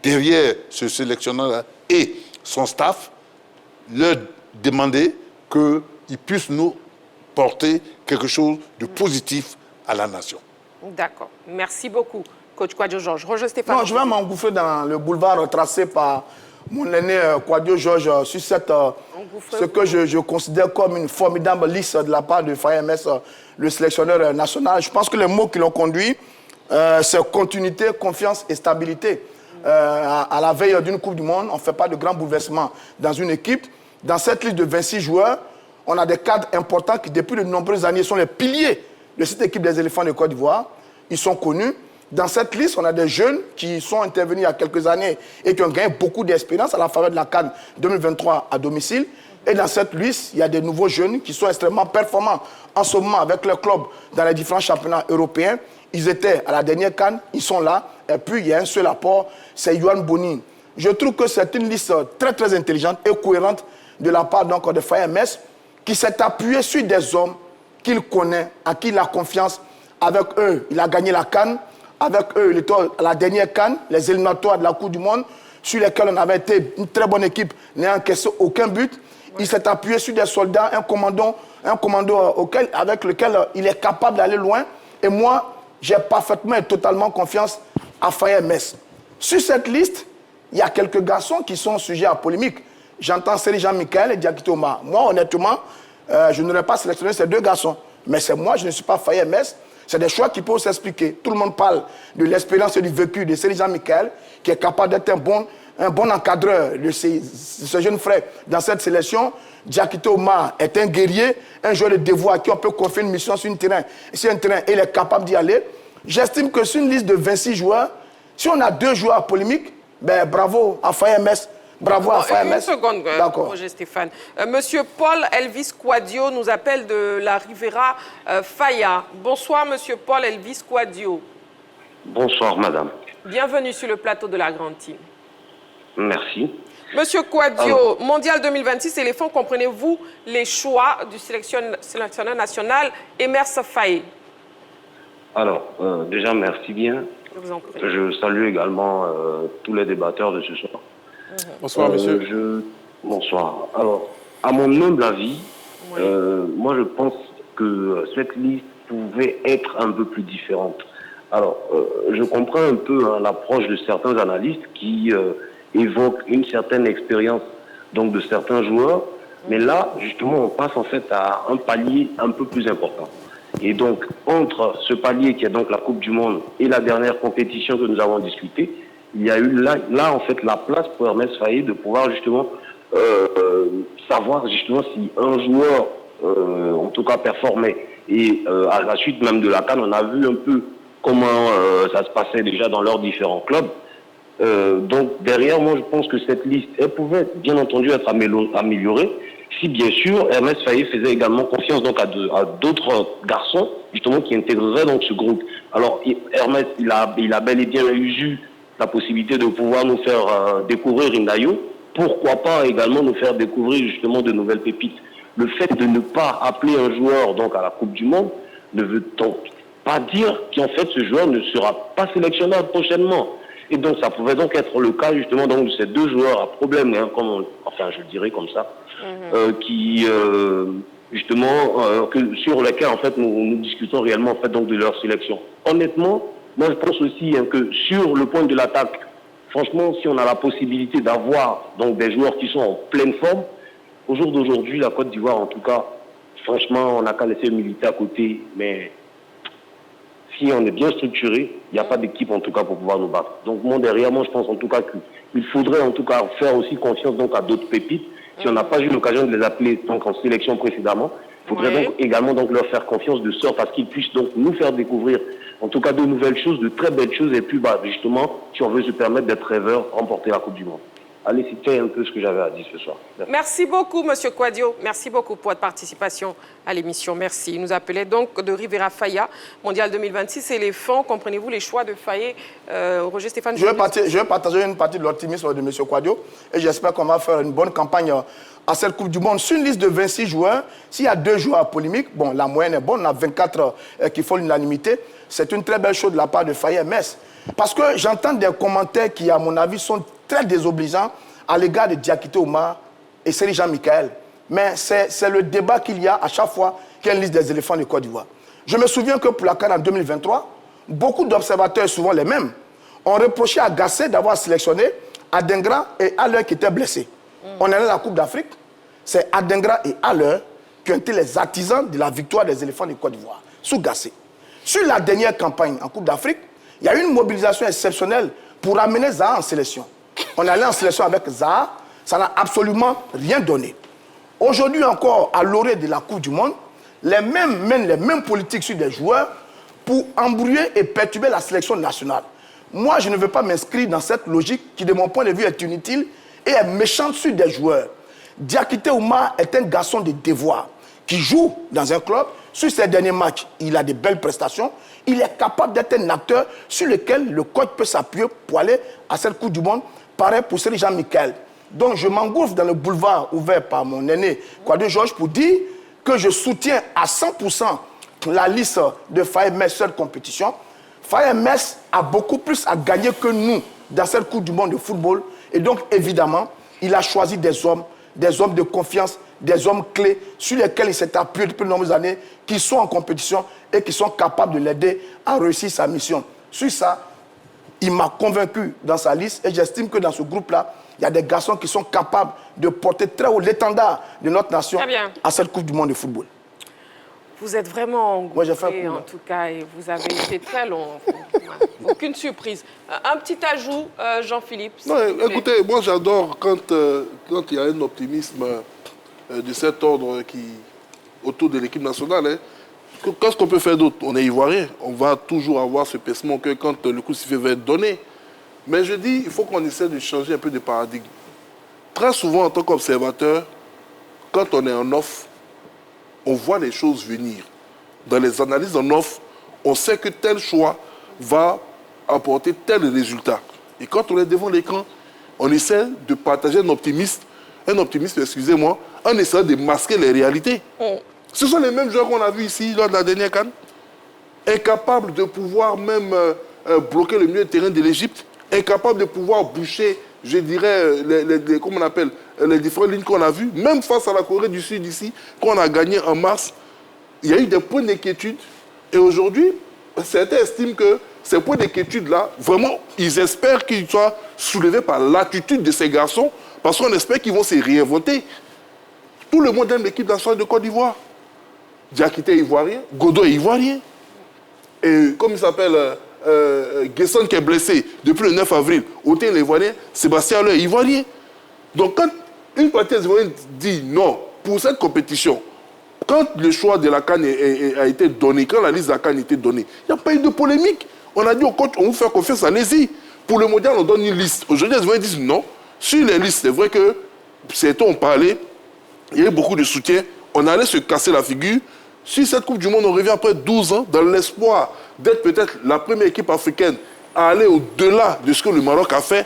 derrière ce sélectionneur et son staff, leur demander qu'ils puissent nous porter quelque chose de positif à la nation. D'accord. Merci beaucoup, coach Kwadjo Georges. Roger Stéphane. Non, je vais m'engouffrer dans le boulevard tracé par mon aîné Kwadjo Georges sur ce que je considère comme une formidable liste de la part de Faye MS, le sélectionneur national. Je pense que les mots qui l'ont conduit, c'est continuité, confiance et stabilité. À la veille d'une Coupe du Monde, on ne fait pas de grands bouleversements dans une équipe. Dans cette liste de 26 joueurs, on a des cadres importants qui, depuis de nombreuses années, sont les piliers de cette équipe des éléphants de Côte d'Ivoire. Ils sont connus. Dans cette liste, on a des jeunes qui sont intervenus il y a quelques années et qui ont gagné beaucoup d'expérience à la faveur de la CAN 2023 à domicile. Et dans cette liste, il y a des nouveaux jeunes qui sont extrêmement performants en ce moment avec leur club dans les différents championnats européens. Ils étaient à la dernière CAN, ils sont là. Et puis, il y a un seul apport, c'est Yohan Boni. Je trouve que c'est une liste très, très intelligente et cohérente de la part donc, de Faye MS qui s'est appuyé sur des hommes qu'il connaît, à qui il a confiance. Avec eux, il a gagné la CAN. Avec eux, il était à la dernière CAN, les éliminatoires de la Coupe du Monde, sur lesquels on avait été une très bonne équipe, n'ayant encaissé aucun but. Il s'est appuyé sur des soldats, un commando avec lequel il est capable d'aller loin. Et moi, j'ai parfaitement et totalement confiance à Faye MS. Sur cette liste, il y a quelques garçons qui sont sujets à polémique. J'entends Seri Jean-Michel et Diakité Ouma. Moi, honnêtement, je n'aurais pas sélectionné ces deux garçons. Mais c'est moi, je ne suis pas Faye MS. C'est des choix qui peuvent s'expliquer. Tout le monde parle de l'expérience et du vécu de Seri Jean-Michel, qui est capable d'être un bon un bon encadreur de ce jeune frère dans cette sélection. Diakité Oumar est un guerrier, un joueur de devoir à qui on peut confier une mission sur un terrain et il est capable d'y aller. J'estime que sur une liste de 26 joueurs, si on a 2 joueurs polémiques, ben bravo à Faye MS. Bravo à Faye MS. Une seconde, Roger Stéphane. Monsieur Paul Elvis Quadio nous appelle de la Rivera Faya. Bonsoir, monsieur Paul Elvis Quadio. Bonsoir, madame. Bienvenue sur le plateau de la Grande Team. Merci. Monsieur Quadio, Mondial 2026 éléphant, comprenez-vous les choix du sélectionneur national Emerse Faye? Alors, déjà, merci bien. Je vous en prie. Je salue également tous les débatteurs de ce soir. Bonsoir, monsieur. Bonsoir. Alors, à mon humble avis, moi, je pense que cette liste pouvait être un peu plus différente. Alors, je comprends un peu l'approche de certains analystes qui évoquent une certaine expérience donc, de certains joueurs. Mais là, justement, on passe en fait à un palier un peu plus important. Et donc, entre ce palier qui est donc la Coupe du Monde et la dernière compétition que nous avons discutée, il y a eu là en fait, la place pour Hermès Faye de pouvoir justement savoir justement si un joueur, en tout cas, performait. Et à la suite même de la CAN, on a vu un peu comment ça se passait déjà dans leurs différents clubs. Donc, derrière, moi, je pense que cette liste, elle pouvait bien entendu être améliorée si, bien sûr, Hermès Faye faisait également confiance donc, à d'autres garçons, justement, qui intégreraient donc, ce groupe. Alors, Hermès, il a bel et bien eu la possibilité de pouvoir nous faire découvrir Indayo. Pourquoi pas également nous faire découvrir, justement, de nouvelles pépites. Le fait de ne pas appeler un joueur donc, à la Coupe du Monde ne veut donc pas dire qu'en fait, ce joueur ne sera pas sélectionné prochainement. Et donc, ça pouvait donc être le cas, justement, donc, de ces 2 joueurs à problème, hein, enfin, je le dirais comme ça, qui, justement, sur lesquels, en fait, nous discutons réellement, en fait, donc, de leur sélection. Honnêtement, moi, je pense aussi hein, que sur le point de l'attaque, franchement, si on a la possibilité d'avoir, donc, des joueurs qui sont en pleine forme, au jour d'aujourd'hui, la Côte d'Ivoire, en tout cas, franchement, on n'a qu'à laisser le militaire à côté, mais si on est bien structuré, il n'y a pas d'équipe en tout cas pour pouvoir nous battre. Donc moi derrière, moi je pense en tout cas qu'il faudrait en tout cas faire aussi confiance donc à d'autres pépites. Si on n'a pas eu l'occasion de les appeler donc en sélection précédemment, il faudrait donc également donc leur faire confiance de sorte à ce qu'ils puissent donc nous faire découvrir en tout cas de nouvelles choses, de très belles choses et puis justement si on veut se permettre d'être rêveur, remporter la Coupe du Monde. Allez, c'était un peu ce que j'avais à dire ce soir. Merci beaucoup, monsieur Quadio. Merci beaucoup pour votre participation à l'émission. Merci. Il nous appelait donc de Rivera Faya, Mondial 2026. Éléphant, comprenez-vous les choix de Faye, Roger Stéphane? Je vais partager une partie de l'optimisme de monsieur Quadio et j'espère qu'on va faire une bonne campagne à cette Coupe du Monde. Sur une liste de 26 joueurs, s'il y a 2 joueurs polémiques, bon, la moyenne est bonne, on a 24 qui font l'unanimité. C'est une très belle chose de la part de Faye MS. Parce que j'entends des commentaires qui, à mon avis, sont très désobligeants à l'égard de Diakité Oumar et Seri Jean-Michel. Mais c'est le débat qu'il y a à chaque fois qu'il y a une liste des éléphants de Côte d'Ivoire. Je me souviens que pour la CAN en 2023, beaucoup d'observateurs, souvent les mêmes, ont reproché à Gassé d'avoir sélectionné Adengra et Haller qui étaient blessés. On est à la Coupe d'Afrique, c'est Adengra et Haller qui ont été les artisans de la victoire des éléphants de Côte d'Ivoire, sous Gassé. Sur la dernière campagne en Coupe d'Afrique, il y a eu une mobilisation exceptionnelle pour amener Zaha en sélection. On est allé en sélection avec Zaha, ça n'a absolument rien donné. Aujourd'hui encore, à l'orée de la Coupe du Monde, les mêmes politiques sur des joueurs pour embrouiller et perturber la sélection nationale. Moi, je ne veux pas m'inscrire dans cette logique qui, de mon point de vue, est inutile et est méchante sur des joueurs. Diakité Oumar est un garçon de devoir qui joue dans un club. Sur ses derniers matchs, il a de belles prestations. Il est capable d'être un acteur sur lequel le coach peut s'appuyer pour aller à cette Coupe du Monde. Pareil pour Seri Jean-Michel. Donc je m'engouffre dans le boulevard ouvert par mon aîné Quadio Georges pour dire que je soutiens à 100% la liste de Faye MS sur cette compétition. Faye MS a beaucoup plus à gagner que nous dans cette Coupe du Monde de football. Et donc évidemment, il a choisi des hommes de confiance, des hommes clés sur lesquels il s'est appuyé depuis de nombreuses années, qui sont en compétition et qui sont capables de l'aider à réussir sa mission. Sur ça, il m'a convaincu dans sa liste et j'estime que dans ce groupe-là, il y a des garçons qui sont capables de porter très haut l'étendard de notre nation à cette Coupe du Monde de football. Vous êtes vraiment engouffré, Moi, j'ai fait un coup, en là. tout cas, et vous avez été très long. Aucune surprise. Un petit ajout, Jean-Philippe. Non, écoutez, moi j'adore quand il y a un optimisme de cet ordre autour de l'équipe nationale. Hein. Qu'est-ce qu'on peut faire d'autre? On est ivoirien. On va toujours avoir ce pincement que quand le coup de sifflet va être donné. Mais je dis, il faut qu'on essaie de changer un peu de paradigme. Très souvent, en tant qu'observateur, quand on est en off, on voit les choses venir. Dans les analyses en off, on sait que tel choix va apporter tel résultat. Et quand on est devant l'écran, on essaie de partager un optimisme, excusez-moi, en essayant de masquer les réalités. Ce sont les mêmes joueurs qu'on a vus ici lors de la dernière CAN, incapables de pouvoir même bloquer le milieu de terrain de l'Égypte, incapables de pouvoir boucher, je dirais, comment on appelle, les différentes lignes qu'on a vues, même face à la Corée du Sud ici, qu'on a gagné en mars. Il y a eu des points d'inquiétude. Et aujourd'hui, certains estiment que ces points d'inquiétude-là, vraiment, ils espèrent qu'ils soient soulevés par l'attitude de ces garçons, parce qu'on espère qu'ils vont se réinventer. Tout le monde aime l'équipe nationale de Côte d'Ivoire. Diakité est ivoirien, Godot est ivoirien. Et comme il s'appelle, Guesson qui est blessé depuis le 9 avril, Oté est ivoirien, Sébastien Haller est ivoirien. Donc quand une partie des Ivoiriens dit non, pour cette compétition, quand le choix de la CAN a été donné, quand la liste de la CAN a été donnée, il n'y a pas eu de polémique. On a dit au coach, on vous fait confiance, allez-y. Pour le mondial, on donne une liste. Aujourd'hui, les Ivoiriens disent non. Sur les listes, c'est vrai que certains ont parlé, il y a eu beaucoup de soutien, on allait se casser la figure. Si cette Coupe du Monde, on revient après 12 ans, dans l'espoir d'être peut-être la première équipe africaine à aller au-delà de ce que le Maroc a fait,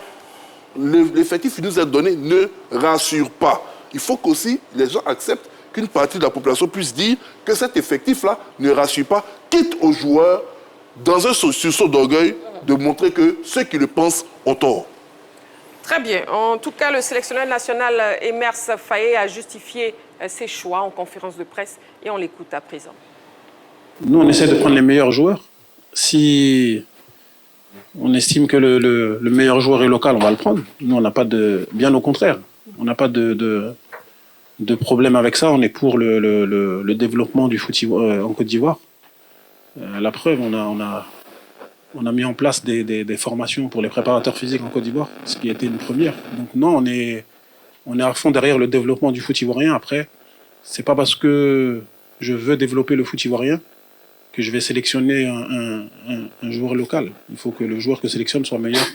l'effectif qui nous est donné ne rassure pas. Il faut qu'aussi les gens acceptent qu'une partie de la population puisse dire que cet effectif-là ne rassure pas, quitte aux joueurs, dans un sursaut d'orgueil, de montrer que ceux qui le pensent ont tort. Très bien. En tout cas, le sélectionneur national Emers Faé a justifié ses choix en conférence de presse et on l'écoute à présent. Nous, on essaie de prendre les meilleurs joueurs. Si on estime que le meilleur joueur est local, on va le prendre. Nous, on n'a pas de... Bien au contraire. On n'a pas de problème avec ça. On est pour le développement du foot en Côte d'Ivoire. La preuve, on a mis en place des formations pour les préparateurs physiques en Côte d'Ivoire, ce qui était une première. Donc non, on est à fond derrière le développement du foot ivoirien. Après, c'est pas parce que je veux développer le foot ivoirien que je vais sélectionner un joueur local. Il faut que le joueur que je sélectionne soit meilleur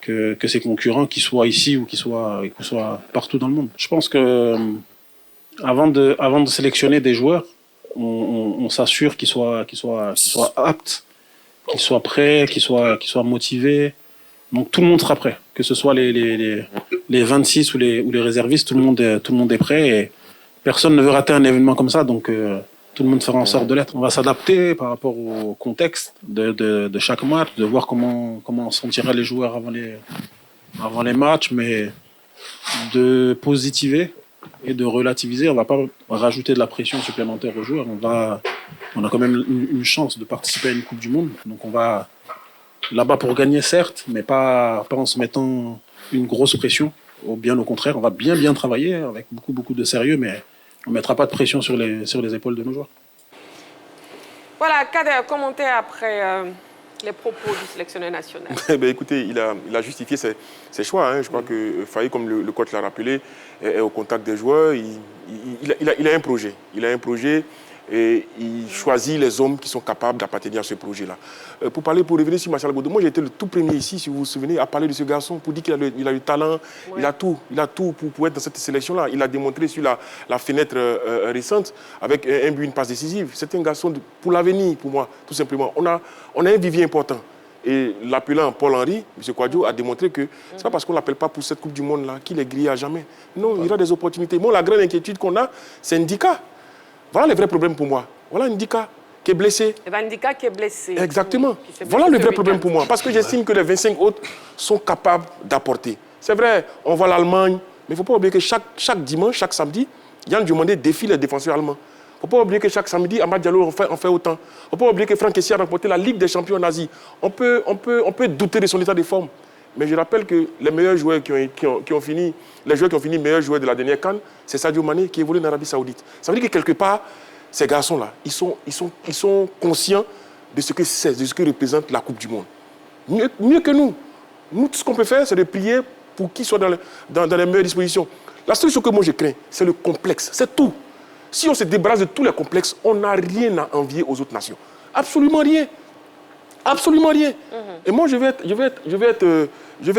que ses concurrents, qu'ils soient ici ou qu'ils soient partout dans le monde. Je pense que avant de sélectionner des joueurs, on s'assure qu'ils soient aptes, qu'ils soient prêts, qu'ils soient motivés. Donc tout le monde sera prêt, que ce soit les 26 ou les réservistes, tout le monde est prêt et personne ne veut rater un événement comme ça, donc tout le monde fera en sorte de l'être. On va s'adapter par rapport au contexte de chaque match, de voir comment on sentira les joueurs avant les matchs, mais de positiver et de relativiser. On ne va pas rajouter de la pression supplémentaire aux joueurs. On a quand même une chance de participer à une Coupe du Monde, donc on va là-bas pour gagner, certes, mais pas en se mettant une grosse pression. Bien au contraire, on va bien travailler avec beaucoup de sérieux, mais on ne mettra pas de pression sur les épaules de nos joueurs. Voilà, Kader, commentez après les propos du sélectionneur national. Écoutez, il a justifié ses choix. Hein. Je crois que Faye, comme le coach l'a rappelé, est au contact des joueurs. Il a un projet. Il a un projet. Et il choisit les hommes qui sont capables d'appartenir à ce projet-là. Pour revenir sur Martial Godot, moi j'ai été le tout premier ici, si vous vous souvenez, à parler de ce garçon, pour dire qu'il a le talent, ouais. il a tout pour être dans cette sélection-là. Il a démontré sur la fenêtre récente, avec un but, une passe décisive. C'est un garçon pour l'avenir, pour moi, tout simplement. On a un vivier important. Et l'appelant Paul-Henri, M. Kouadio, a démontré que ce n'est pas parce qu'on ne l'appelle pas pour cette Coupe du Monde-là qu'il est grillé à jamais. Non, il y aura des opportunités. Moi, la grande inquiétude qu'on a, c'est Ndika. Voilà le vrai problème pour moi. Voilà Ndika qui est blessé. Ndika qui est blessé. Exactement. Voilà le vrai problème pour moi. Parce que j'estime que les 25 autres sont capables d'apporter. C'est vrai, on voit l'Allemagne, mais il ne faut pas oublier que chaque dimanche, chaque samedi, Yann Diomandé défie les défenseurs allemands. Il ne faut pas oublier que chaque samedi, Amad Diallo en fait autant. Il ne faut pas oublier que Franck Kessie a remporté la Ligue des champions en Asie. On peut douter de son état de forme. Mais je rappelle que les meilleurs joueurs qui ont fini meilleurs joueurs de la dernière CAN, c'est Sadio Mané qui évolue en Arabie Saoudite. Ça veut dire que quelque part, ces garçons-là, ils sont conscients de ce que c'est, de ce que représente la Coupe du Monde. Mieux que nous. Nous, tout ce qu'on peut faire, c'est de prier pour qu'ils soient dans les meilleures dispositions. La seule chose que moi je crains, c'est le complexe. C'est tout. Si on se débarrasse de tous les complexes, on n'a rien à envier aux autres nations. Absolument rien. Absolument rien. Et moi, je vais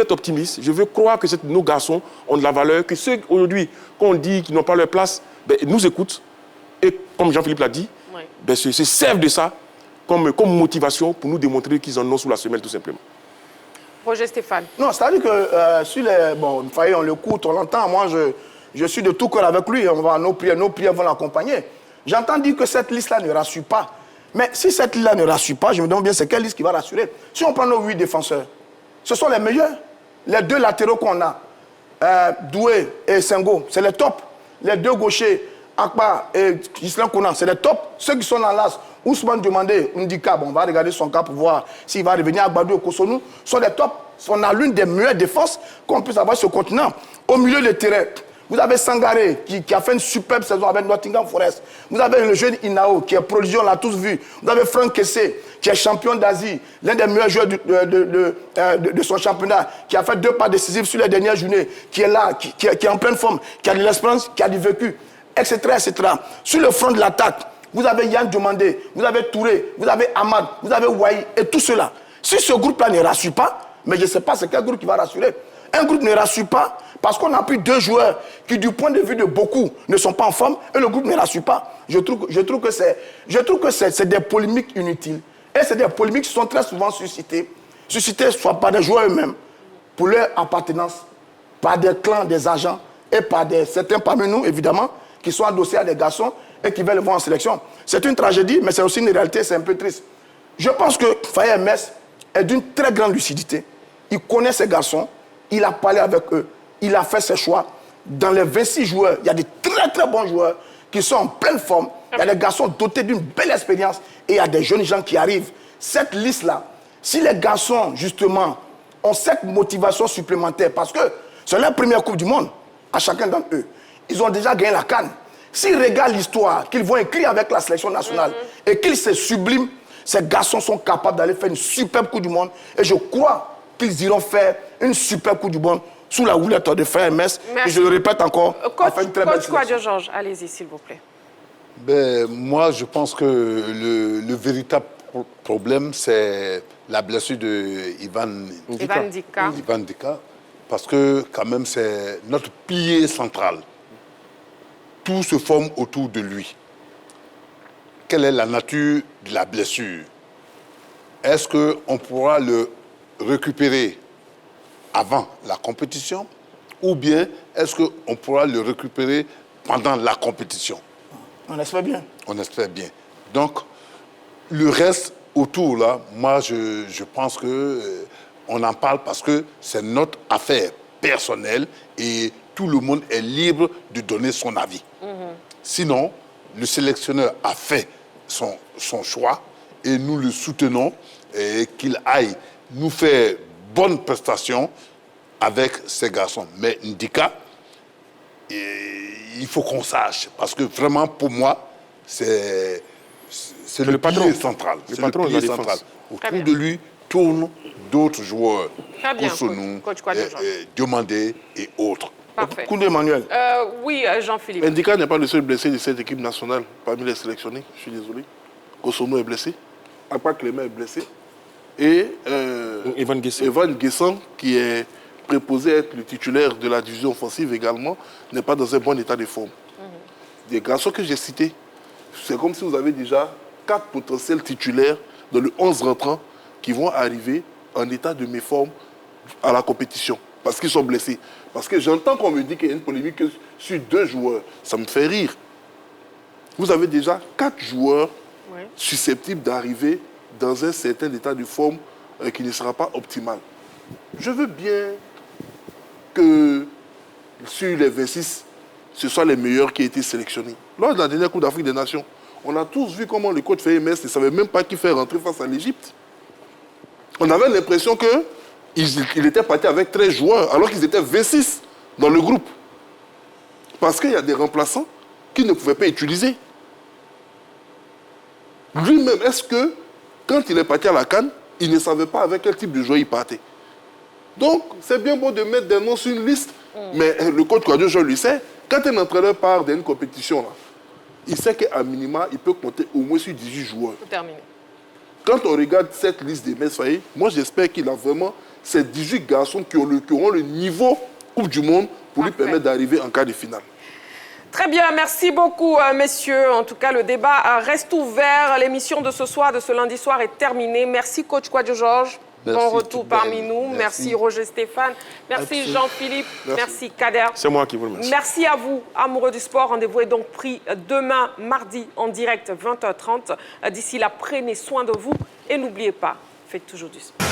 être optimiste. Je veux croire que nos garçons ont de la valeur, que ceux aujourd'hui qu'on dit qu'ils n'ont pas leur place, ben, nous écoutent. Et comme Jean-Philippe l'a dit, ben, se servent de ça comme motivation pour nous démontrer qu'ils en ont sous la semelle, tout simplement. Roger Stéphane. Non, c'est-à-dire que sur les... Bon, Faye, on l'écoute, on l'entend. Moi, je suis de tout cœur avec lui. Nos prières vont l'accompagner. J'entends dire que cette liste-là ne rassure pas. Mais si cette liste-là ne rassure pas, je me demande bien c'est quelle liste qui va rassurer. Si on prend nos 8 défenseurs, ce sont les meilleurs. Les 2 latéraux qu'on a, Doué et Sengo, c'est les tops. Les 2 gauchers, Akba et Islam Kounan, c'est les tops. Ceux qui sont dans l'as, Ousmane Demandé, Ndika, bon, on va regarder son cas pour voir s'il va revenir à Gbadou et Kosonou, sont les tops. On a l'une des meilleures défenses qu'on puisse avoir sur ce continent. Au milieu du terrain, vous avez Sangaré qui a fait une superbe saison avec Nottingham Forest. Vous avez le jeune Inao qui est prodigieux, on l'a tous vu. Vous avez Franck Kessé qui est champion d'Asie, l'un des meilleurs joueurs de son championnat, qui a fait 2 pas décisifs sur les dernières journées, qui est là, qui est en pleine forme, qui a de l'expérience, qui a du vécu, etc., etc. Sur le front de l'attaque, vous avez Yann Demandé, vous avez Touré, vous avez Ahmad, vous avez Ouahi et tout cela. Si ce groupe-là ne rassure pas, mais je ne sais pas c'est quel groupe qui va rassurer. Un groupe ne rassure pas parce qu'on a pris 2 joueurs qui, du point de vue de beaucoup, ne sont pas en forme et le groupe ne rassure pas. Je trouve que c'est des polémiques inutiles. Et c'est des polémiques qui sont très souvent suscitées soit par des joueurs eux-mêmes, pour leur appartenance, par des clans, des agents et par certains parmi nous, évidemment, qui sont adossés à des garçons et qui veulent le voir en sélection. C'est une tragédie, mais c'est aussi une réalité, c'est un peu triste. Je pense que Faye Mess est d'une très grande lucidité. Il connaît ces garçons, il a parlé avec eux, il a fait ses choix. Dans les 26 joueurs, il y a des très très bons joueurs qui sont en pleine forme. Il y a des garçons dotés d'une belle expérience et il y a des jeunes gens qui arrivent. Cette liste-là, si les garçons, justement, ont cette motivation supplémentaire, parce que c'est leur première Coupe du Monde, à chacun d'entre eux, ils ont déjà gagné la CAN. S'ils regardent l'histoire qu'ils vont écrire avec la sélection nationale et qu'ils se subliment, ces garçons sont capables d'aller faire une superbe Coupe du Monde. Et je crois qu'ils iront faire une superbe Coupe du Monde sous la houlette de Faye Mess. Et je le répète encore, Coach Kouadio Georges, allez-y s'il vous plaît. Ben, moi, je pense que le véritable problème, c'est la blessure de Ivan Dika. Parce que, quand même, c'est notre pilier central. Tout se forme autour de lui. Quelle est la nature de la blessure? Est-ce qu'on pourra le récupérer avant la compétition ou bien est-ce qu'on pourra le récupérer pendant la compétition? On espère bien. On espère bien. Donc, le reste autour, là, moi, je pense qu'on en parle parce que c'est notre affaire personnelle et tout le monde est libre de donner son avis. Sinon, le sélectionneur a fait son choix et nous le soutenons et qu'il aille nous faire bonne prestation avec ces garçons. Mais Ndika, il faut qu'on sache, parce que vraiment, pour moi, c'est le pilier central. C'est le pilier central. Autour de lui tournent d'autres joueurs. Kosonou, Diomandé et autres. Parfait. Koundé Emmanuel. Oui, Jean-Philippe. Ndika n'est pas le seul blessé de cette équipe nationale parmi les sélectionnés. Je suis désolé. Kosonou est blessé. Akpa Clément est blessé. Et Evan Guessant, qui est préposé être le titulaire de la division offensive également, n'est pas dans un bon état de forme. Des garçons que j'ai cités, c'est comme si vous avez déjà 4 potentiels titulaires dans le 11 rentrant qui vont arriver en état de méforme à la compétition parce qu'ils sont blessés. Parce que j'entends qu'on me dit qu'il y a une polémique sur 2 joueurs. Ça me fait rire. Vous avez déjà 4 joueurs susceptibles d'arriver dans un certain état de forme qui ne sera pas optimal. Je veux bien que sur les 26, ce soit les meilleurs qui aient été sélectionnés. Lors de la dernière Coupe d'Afrique des Nations, on a tous vu comment le coach Faye Mess ne savait même pas qui faire rentrer face à l'Égypte. On avait l'impression qu'il était parti avec 13 joueurs, alors qu'ils étaient 26 dans le groupe. Parce qu'il y a des remplaçants qu'il ne pouvait pas utiliser. Lui-même, est-ce que, quand il est parti à la CAN, il ne savait pas avec quel type de joueur il partait? Donc, c'est bien beau de mettre des noms sur une liste, mais le coach Kouadio, je le sais, quand un entraîneur part d'une compétition, là, il sait qu'à minima, il peut compter au moins sur 18 joueurs. Terminé. Quand on regarde cette liste des Metz Faye, moi j'espère qu'il a vraiment ces 18 garçons qui auront le niveau Coupe du Monde pour lui permettre d'arriver en quart de finale. Très bien, merci beaucoup, messieurs. En tout cas, le débat reste ouvert. L'émission de ce soir, de ce lundi soir, est terminée. Merci, coach Kouadio Georges. Bon retour parmi nous. Merci Roger Stéphane. Merci Jean-Philippe. Merci Kader. C'est moi qui vous remercie. Merci à vous, amoureux du sport. Rendez-vous est donc pris demain, mardi, en direct, 20h30. D'ici là, prenez soin de vous et n'oubliez pas, faites toujours du sport.